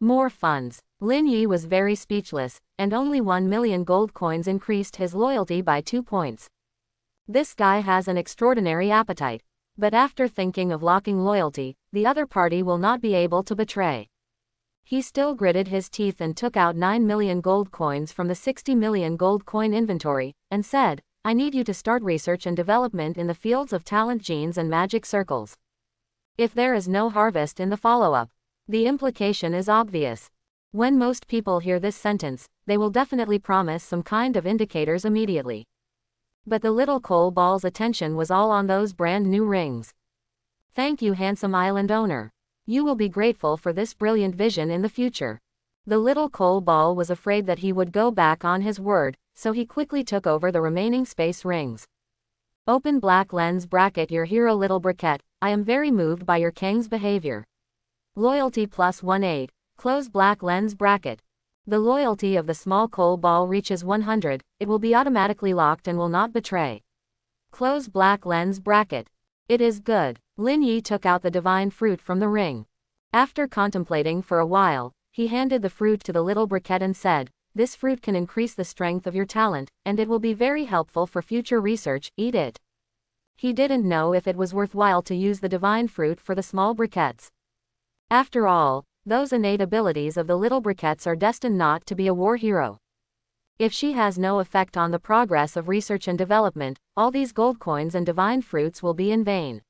More funds. Lin Yi was very speechless, and only 1 million gold coins increased his loyalty by 2 points. This guy has an extraordinary appetite. But after thinking of locking loyalty, the other party will not be able to betray. He still gritted his teeth and took out 9 million gold coins from the 60 million gold coin inventory, and said, I need you to start research and development in the fields of talent genes and magic circles. If there is no harvest in the follow-up, the implication is obvious. When most people hear this sentence, they will definitely promise some kind of indicators immediately. But the little coal ball's attention was all on those brand new rings. Thank you, handsome island owner. You will be grateful for this brilliant vision in the future. The little coal ball was afraid that he would go back on his word, so he quickly took over the remaining space rings. Open black lens bracket. Your hero Little Briquette, I am very moved by your king's behavior. Loyalty +18, close black lens bracket. The loyalty of the small coal ball reaches 100, it will be automatically locked and will not betray. Close black lens bracket. It is good. Lin Yi took out the divine fruit from the ring. After contemplating for a while, he handed the fruit to the little briquette and said, this fruit can increase the strength of your talent, and it will be very helpful for future research, eat it. He didn't know if it was worthwhile to use the divine fruit for the small briquettes. After all, those innate abilities of the little briquettes are destined not to be a war hero. If she has no effect on the progress of research and development, all these gold coins and divine fruits will be in vain.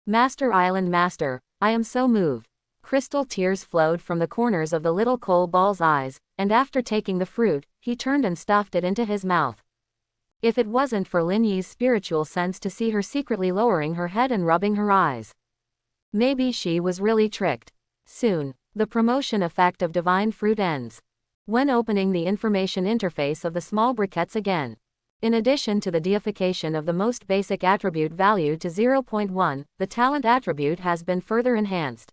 Master Island Master, I am so moved. Crystal tears flowed from the corners of the little coal ball's eyes, and after taking the fruit, he turned and stuffed it into his mouth. If it wasn't for Lin Yi's spiritual sense to see her secretly lowering her head and rubbing her eyes, maybe she was really tricked. Soon, the promotion effect of divine fruit ends. When opening the information interface of the small briquettes again, in addition to the deification of the most basic attribute value to 0.1, the talent attribute has been further enhanced.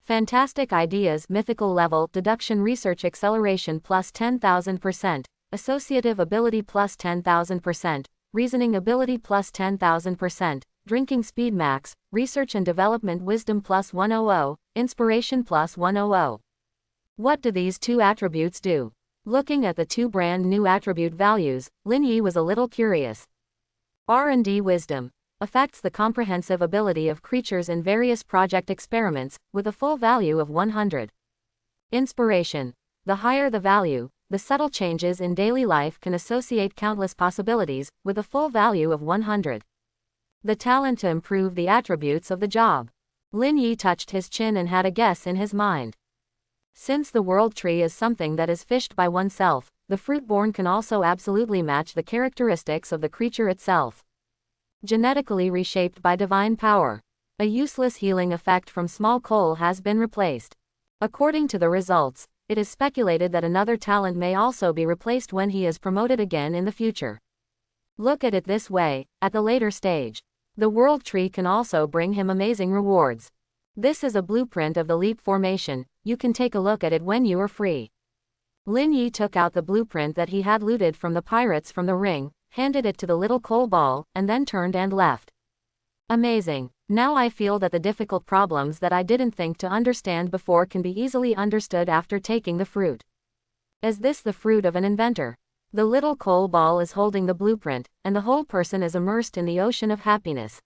Fantastic ideas mythical level deduction research acceleration +10,000%, associative ability +10,000%, reasoning ability +10,000%, drinking speed max, research and development wisdom +100, inspiration +100. What do these 2 attributes do? Looking at the 2 brand new attribute values, Lin Yi was a little curious. R&D wisdom affects the comprehensive ability of creatures in various project experiments, with a full value of 100. Inspiration. The higher the value, the subtle changes in daily life can associate countless possibilities, with a full value of 100. The talent to improve the attributes of the job. Lin Yi touched his chin and had a guess in his mind. Since the world tree is something that is fished by oneself, the fruit born can also absolutely match the characteristics of the creature itself. Genetically reshaped by divine power. A useless healing effect from small coal has been replaced. According to the results, it is speculated that another talent may also be replaced when he is promoted again in the future. Look at it this way, at the later stage, the world tree can also bring him amazing rewards. This is a blueprint of the leap formation, you can take a look at it when you are free. Lin Yi took out the blueprint that he had looted from the pirates from the ring, handed it to the little coal ball, and then turned and left. Amazing. Now I feel that the difficult problems that I didn't think to understand before can be easily understood after taking the fruit. Is this the fruit of an inventor? The little coal ball is holding the blueprint, and the whole person is immersed in the ocean of happiness.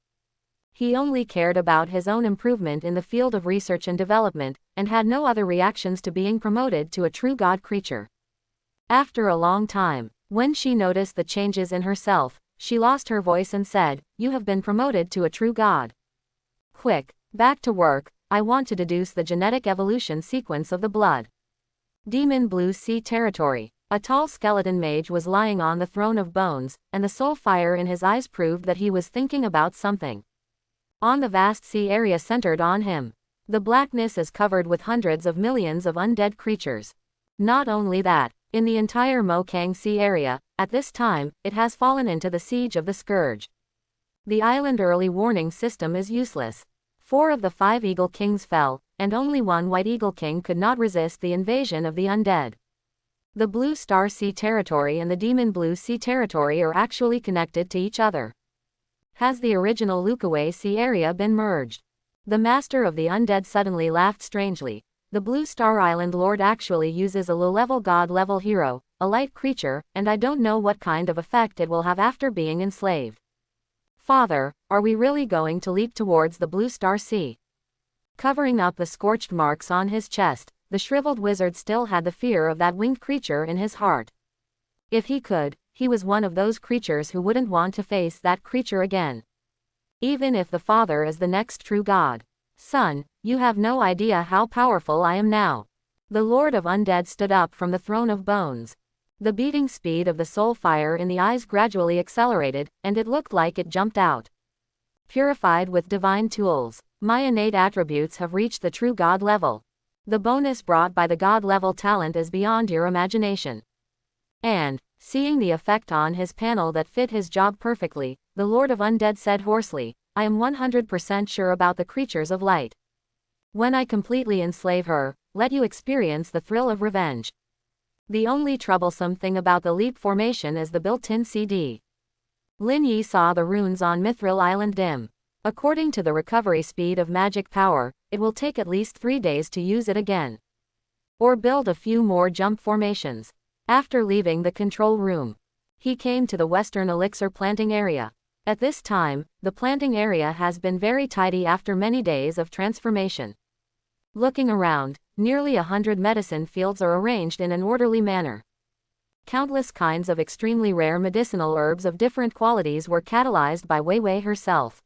He only cared about his own improvement in the field of research and development, and had no other reactions to being promoted to a true God creature. After a long time, when she noticed the changes in herself, she lost her voice and said, "You have been promoted to a true God. Quick, back to work, I want to deduce the genetic evolution sequence of the blood." Demon Blue Sea Territory. A tall skeleton mage was lying on the throne of bones, and the soul fire in his eyes proved that he was thinking about something. On the vast sea area centered on him, the blackness is covered with hundreds of millions of undead creatures. Not only that, in the entire Mokang Sea area, at this time, it has fallen into the siege of the Scourge. The island early warning system is useless. 4 of the 5 Eagle Kings fell, and only 1 White Eagle King could not resist the invasion of the undead. The Blue Star Sea Territory and the Demon Blue Sea Territory are actually connected to each other. Has the original Lukaway Sea area been merged? The Master of the Undead suddenly laughed strangely. The Blue Star Island Lord actually uses a low-level god-level hero, a light creature, and I don't know what kind of effect it will have after being enslaved. Father, are we really going to leap towards the Blue Star Sea? Covering up the scorched marks on his chest, the shriveled wizard still had the fear of that winged creature in his heart. If he could, he was one of those creatures who wouldn't want to face that creature again. Even if the father is the next true god. Son, you have no idea how powerful I am now. The Lord of Undead stood up from the throne of bones. The beating speed of the soul fire in the eyes gradually accelerated, and it looked like it jumped out. Purified with divine tools, my innate attributes have reached the true god level. The bonus brought by the god level talent is beyond your imagination. And, seeing the effect on his panel that fit his job perfectly, the Lord of Undead said hoarsely, I am 100% sure about the creatures of light. When I completely enslave her, let you experience the thrill of revenge. The only troublesome thing about the leap formation is the built-in CD. Lin Yi saw the runes on Mithril Island dim. According to the recovery speed of magic power, it will take at least 3 days to use it again. Or build a few more jump formations. After leaving the control room, he came to the western elixir planting area. At this time, the planting area has been very tidy after many days of transformation. Looking around, nearly 100 medicine fields are arranged in an orderly manner. Countless kinds of extremely rare medicinal herbs of different qualities were catalyzed by Wei Wei herself.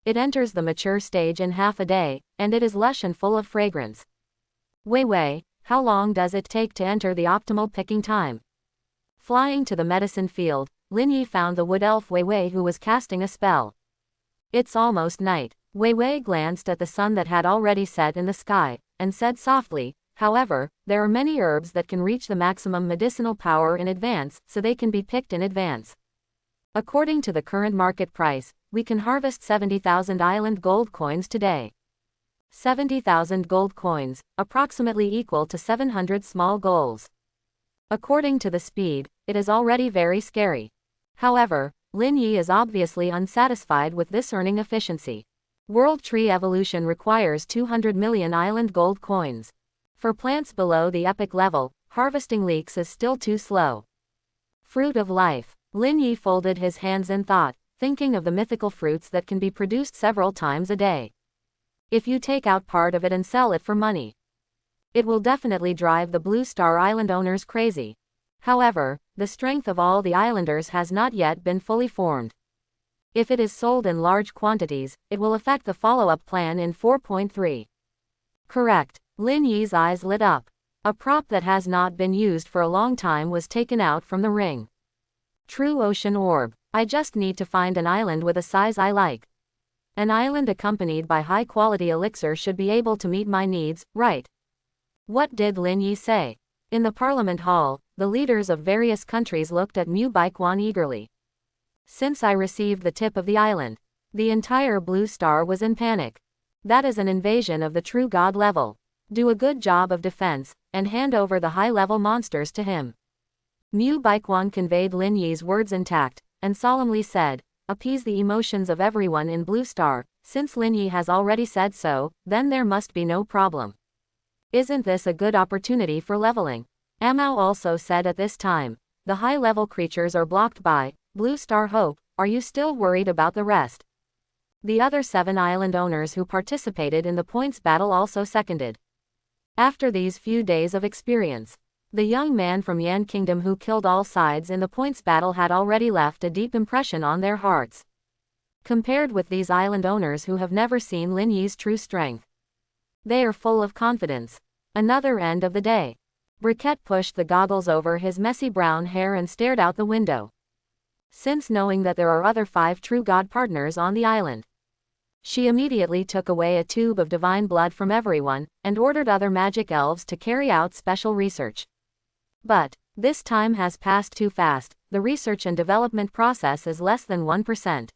It enters the mature stage in half a day, and it is lush and full of fragrance. Wei Wei, how long does it take to enter the optimal picking time? Flying to the medicine field, Lin Yi found the wood elf Wei Wei who was casting a spell. It's almost night. Wei Wei glanced at the sun that had already set in the sky, and said softly, however, there are many herbs that can reach the maximum medicinal power in advance, so they can be picked in advance. According to the current market price, we can harvest 70,000 island gold coins today. 70,000 gold coins, approximately equal to 700 small goals. According to the speed, it is already very scary. However, Lin Yi is obviously unsatisfied with this earning efficiency. World Tree Evolution requires 200 million island gold coins. For plants below the epic level, harvesting leeks is still too slow. Fruit of life. Lin Yi folded his hands in thought, thinking of the mythical fruits that can be produced several times a day. If you take out part of it and sell it for money, it will definitely drive the Blue Star Island owners crazy. However, the strength of all the islanders has not yet been fully formed. If it is sold in large quantities, it will affect the follow-up plan in 4.3. Correct. Lin Yi's eyes lit up. A prop that has not been used for a long time was taken out from the ring. True Ocean Orb. I just need to find an island with a size I like. An island accompanied by high-quality elixir should be able to meet my needs, right? What did Lin Yi say? In the Parliament Hall, the leaders of various countries looked at Mu Baikuan eagerly. Since I received the tip of the island, the entire Blue Star was in panic. That is an invasion of the true god level. Do a good job of defense, and hand over the high-level monsters to him. Mu Baikuan conveyed Lin Yi's words intact, and solemnly said, appease the emotions of everyone in Blue Star. Since Lin Yi has already said so, then there must be no problem. Isn't this a good opportunity for leveling? Amao also said at this time. The high-level creatures are blocked by Blue Star Hope. Are you still worried about the rest? The other 7 island owners who participated in the points battle also seconded. After these few days of experience, the young man from Yan Kingdom who killed all sides in the points battle had already left a deep impression on their hearts. Compared with these island owners who have never seen Lin Yi's true strength, they are full of confidence. Another end of the day. Briquette pushed the goggles over his messy brown hair and stared out the window. Since knowing that there are other 5 true god partners on the island, she immediately took away a tube of divine blood from everyone, and ordered other magic elves to carry out special research. But this time has passed too fast. The research and development process is less than 1%.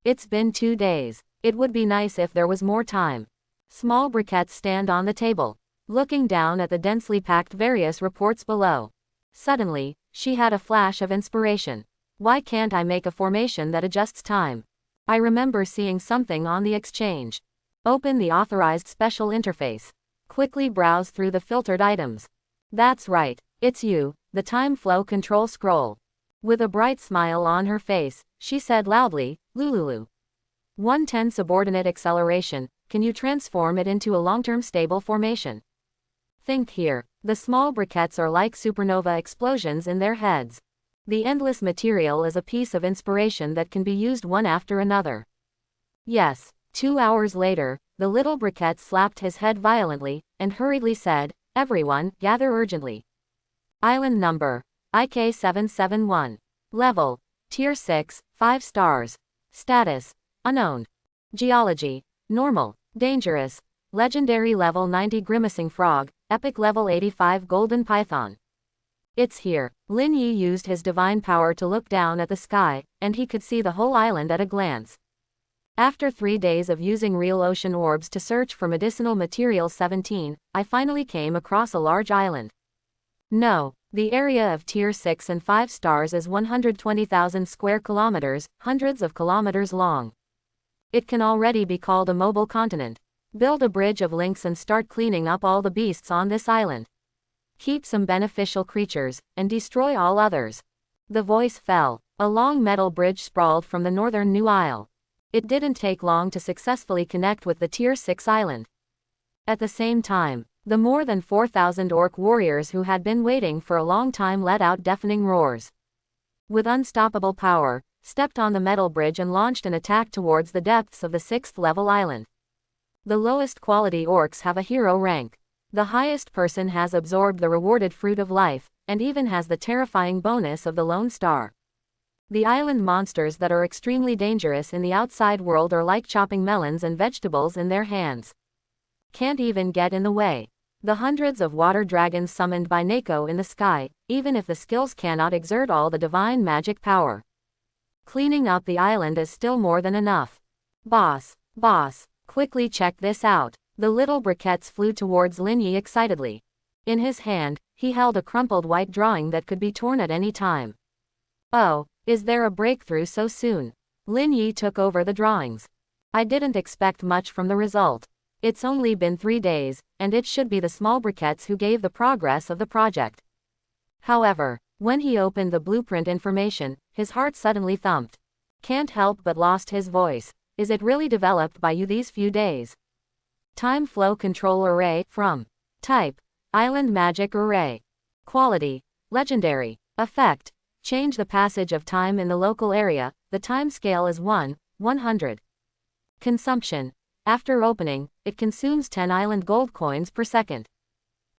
It's been 2 days. It would be nice if there was more time. Small briquettes stand on the table, looking down at the densely packed various reports below. Suddenly, she had a flash of inspiration. Why can't I make a formation that adjusts time? I remember seeing something on the exchange. Open the authorized special interface. Quickly browse through the filtered items. That's right, it's you, the time flow control scroll. With a bright smile on her face, she said loudly, Lululu. 110 subordinate acceleration, can you transform it into a long-term stable formation? Think here, the small briquettes are like supernova explosions in their heads. The endless material is a piece of inspiration that can be used one after another. Yes. 2 hours later, the little briquette slapped his head violently, and hurriedly said, everyone, gather urgently. Island number, IK771. Level, Tier 6, 5 stars. Status, unknown. Geology, normal, dangerous. Legendary level 90 grimacing frog, epic level 85 golden python. It's here. Lin Yi used his divine power to look down at the sky, and he could see the whole island at a glance. After 3 days of using real ocean orbs to search for medicinal materials 17, I finally came across a large island. No, the area of tier 6 and 5 stars is 120,000 square kilometers, hundreds of kilometers long. It can already be called a mobile continent. Build a bridge of links and start cleaning up all the beasts on this island. Keep some beneficial creatures, and destroy all others. The voice fell. A long metal bridge sprawled from the northern New Isle. It didn't take long to successfully connect with the Tier 6 island. At the same time, the more than 4,000 orc warriors who had been waiting for a long time let out deafening roars. With unstoppable power, stepped on the metal bridge and launched an attack towards the depths of the 6th level island. The lowest quality orcs have a hero rank. The highest person has absorbed the rewarded fruit of life, and even has the terrifying bonus of the Lone Star. The island monsters that are extremely dangerous in the outside world are like chopping melons and vegetables in their hands. Can't even get in the way. The hundreds of water dragons summoned by Neko in the sky, even if the skills cannot exert all the divine magic power. Cleaning up the island is still more than enough. Boss, quickly check this out. The little briquettes flew towards Lin Yi excitedly. In his hand, he held a crumpled white drawing that could be torn at any time. Oh, is there a breakthrough so soon? Lin Yi took over the drawings. I didn't expect much from the result. It's only been 3 days, and it should be the small briquettes who gave the progress of the project. However, when he opened the blueprint information, his heart suddenly thumped. Can't help but lost his voice. Is it really developed by you these few days? Time Flow Control Array, from. Type, Island Magic Array. Quality, Legendary. Effect, change the passage of time in the local area, the time scale is 1/100. Consumption, after opening, it consumes 10 island gold coins per second.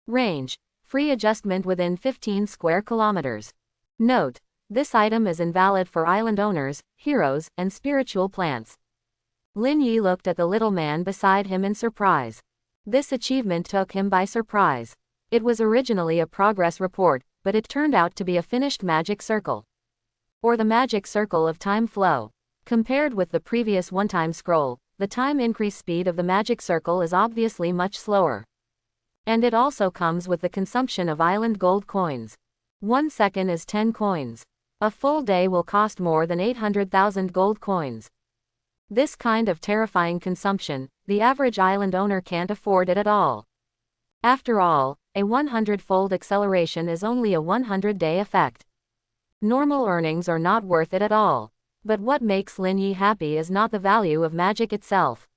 Range, free adjustment within 15 square kilometers. Note, this item is invalid for island owners, heroes, and spiritual plants. Lin Yi looked at the little man beside him in surprise. This achievement took him by surprise. It was originally a progress report, but it turned out to be a finished magic circle. Or the magic circle of time flow. Compared with the previous one-time scroll, the time increase speed of the magic circle is obviously much slower. And it also comes with the consumption of island gold coins. 1 second is 10 coins. A full day will cost more than 800,000 gold coins. This kind of terrifying consumption, the average island owner can't afford it at all. After all, a 100-fold acceleration is only a 100-day effect. Normal earnings are not worth it at all. But what makes Lin Yi happy is not the value of magic itself,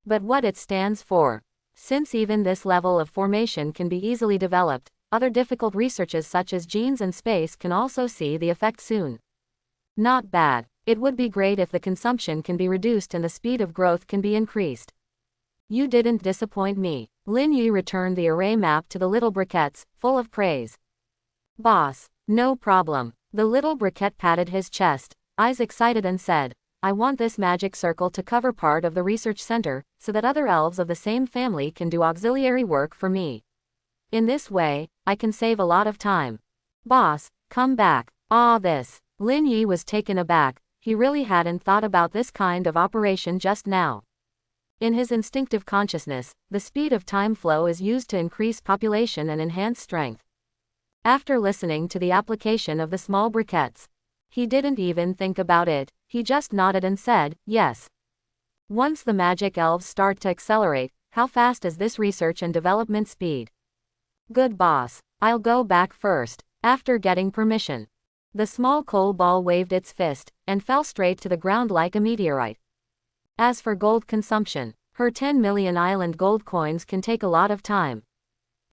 but what it stands for. Since even this level of formation can be easily developed, other difficult researches such as genes and space can also see the effect soon. Not bad. It would be great if the consumption can be reduced and the speed of growth can be increased. You didn't disappoint me. Lin Yi returned the array map to the little briquettes, full of praise. Boss, no problem. The little briquette patted his chest, eyes excited, and said, I want this magic circle to cover part of the research center, so that other elves of the same family can do auxiliary work for me. In this way, I can save a lot of time. Boss, come back. This. Lin Yi was taken aback. He really hadn't thought about this kind of operation just now. In his instinctive consciousness, the speed of time flow is used to increase population and enhance strength. After listening to the application of the small briquettes, he didn't even think about it, he just nodded and said, yes. Once the magic elves start to accelerate, how fast is this research and development speed? Good boss. I'll go back first. After getting permission, the small coal ball waved its fist, and fell straight to the ground like a meteorite. As for gold consumption, her 10 million island gold coins can take a lot of time.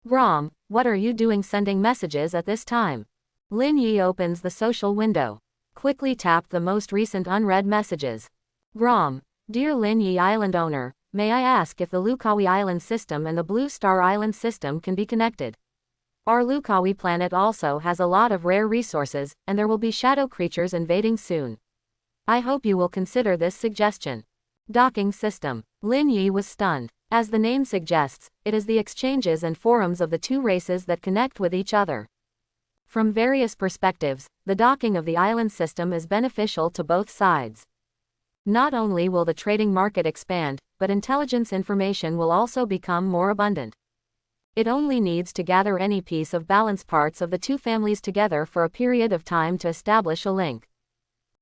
Grom, what are you doing sending messages at this time? Lin Yi opens the social window. Quickly tapped the most recent unread messages. Grom, dear Lin Yi island owner, may I ask if the Lukawi island system and the Blue Star island system can be connected? Our Lukawi planet also has a lot of rare resources, and there will be shadow creatures invading soon. I hope you will consider this suggestion. Docking system. Lin Yi was stunned. As the name suggests, it is the exchanges and forums of the two races that connect with each other. From various perspectives, the docking of the island system is beneficial to both sides. Not only will the trading market expand, but intelligence information will also become more abundant. It only needs to gather any piece of balance parts of the two families together for a period of time to establish a link.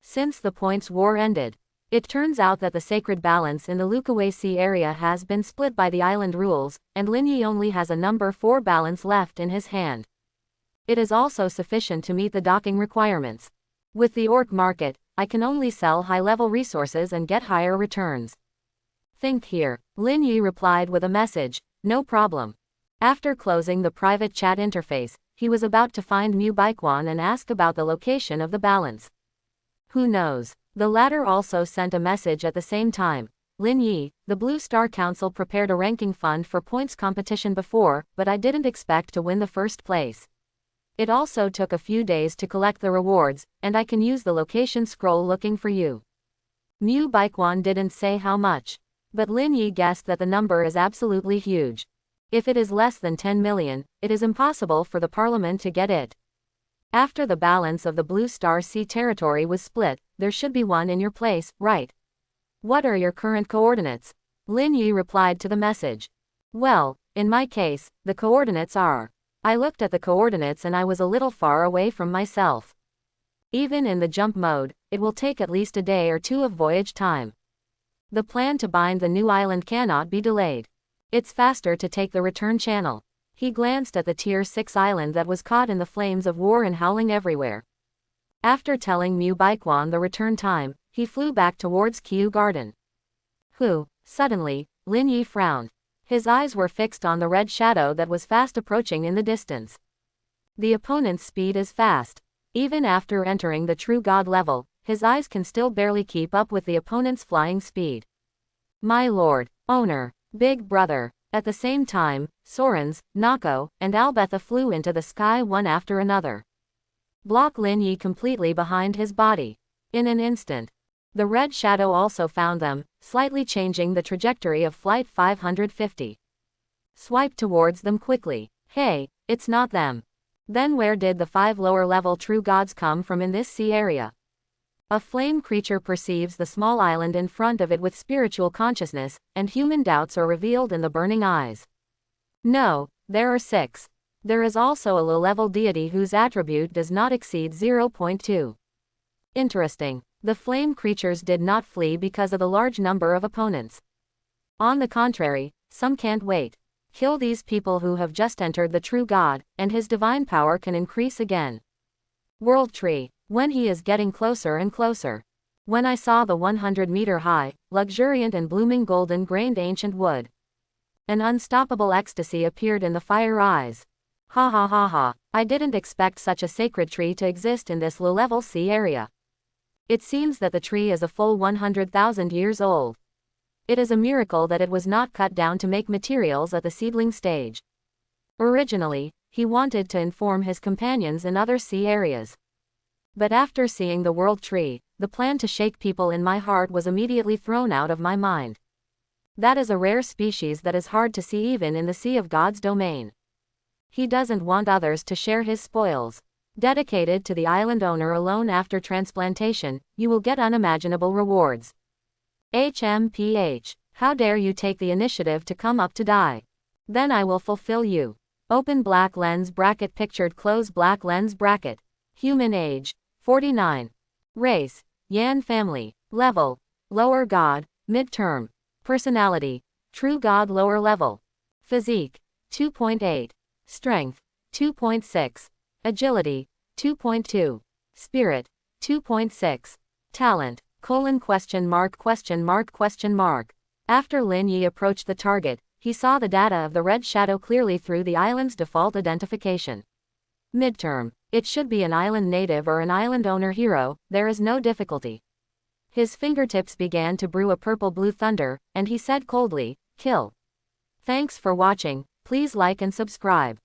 Since the Points War ended, it turns out that the sacred balance in the Lukawi Sea area has been split by the island rules, and Lin Yi only has a number 4 balance left in his hand. It is also sufficient to meet the docking requirements. With the orc market, I can only sell high-level resources and get higher returns. Think here. Lin Yi replied with a message, no problem. After closing the private chat interface, he was about to find Mu Baikwan and ask about the location of the balance. Who knows? The latter also sent a message at the same time. Lin Yi, the Blue Star Council prepared a ranking fund for points competition before, but I didn't expect to win the first place. It also took a few days to collect the rewards, and I can use the location scroll looking for you. Mu Baikwan didn't say how much, but Lin Yi guessed that the number is absolutely huge. If it is less than 10 million, it is impossible for the parliament to get it. After the balance of the Blue Star Sea territory was split, there should be one in your place, right? What are your current coordinates? Lin Yi replied to the message. Well, in my case, the coordinates are. I looked at the coordinates and I was a little far away from myself. Even in the jump mode, it will take at least a day or two of voyage time. The plan to bind the new island cannot be delayed. It's faster to take the return channel. He glanced at the Tier 6 island that was caught in the flames of war and howling everywhere. After telling Mu Baikwan the return time, he flew back towards Kyu Garden. Suddenly, Lin Yi frowned. His eyes were fixed on the red shadow that was fast approaching in the distance. The opponent's speed is fast. Even after entering the true god level, his eyes can still barely keep up with the opponent's flying speed. My lord, owner, big brother. At the same time, Sorens, Nako, and Albetha flew into the sky one after another. Block Lin Yi completely behind his body. In an instant, the red shadow also found them, slightly changing the trajectory of flight 550. Swipe towards them quickly. Hey, it's not them. Then where did the 5 lower-level true gods come from in this sea area? A flame creature perceives the small island in front of it with spiritual consciousness, and human doubts are revealed in the burning eyes. No, there are 6. There is also a low-level deity whose attribute does not exceed 0.2. Interesting. The flame creatures did not flee because of the large number of opponents. On the contrary, some can't wait. Kill these people who have just entered the true God, and his divine power can increase again. World Tree. When he is getting closer and closer. When I saw the 100-meter high, luxuriant and blooming golden-grained ancient wood. An unstoppable ecstasy appeared in the fire eyes. Ha ha ha ha, I didn't expect such a sacred tree to exist in this low-level sea area. It seems that the tree is a full 100,000 years old. It is a miracle that it was not cut down to make materials at the seedling stage. Originally, he wanted to inform his companions in other sea areas. But after seeing the World Tree, the plan to shake people in my heart was immediately thrown out of my mind. That is a rare species that is hard to see even in the sea of God's domain. He doesn't want others to share his spoils. Dedicated to the island owner alone after transplantation, you will get unimaginable rewards. HMPH. How dare you take the initiative to come up to die? Then I will fulfill you. Open black lens bracket pictured close black lens bracket. Human age, 49. Race, Yan family. Level, lower god, midterm. Personality, true god lower level. Physique, 2.8. Strength, 2.6. Agility, 2.2. Spirit, 2.6. Talent, question mark. After Lin Yi approached the target, he saw the data of the red shadow clearly through the island's default identification. Midterm. It should be an island native or an island owner hero, there is no difficulty. His fingertips began to brew a purple-blue thunder, and he said coldly, kill. Thanks for watching, please like and subscribe.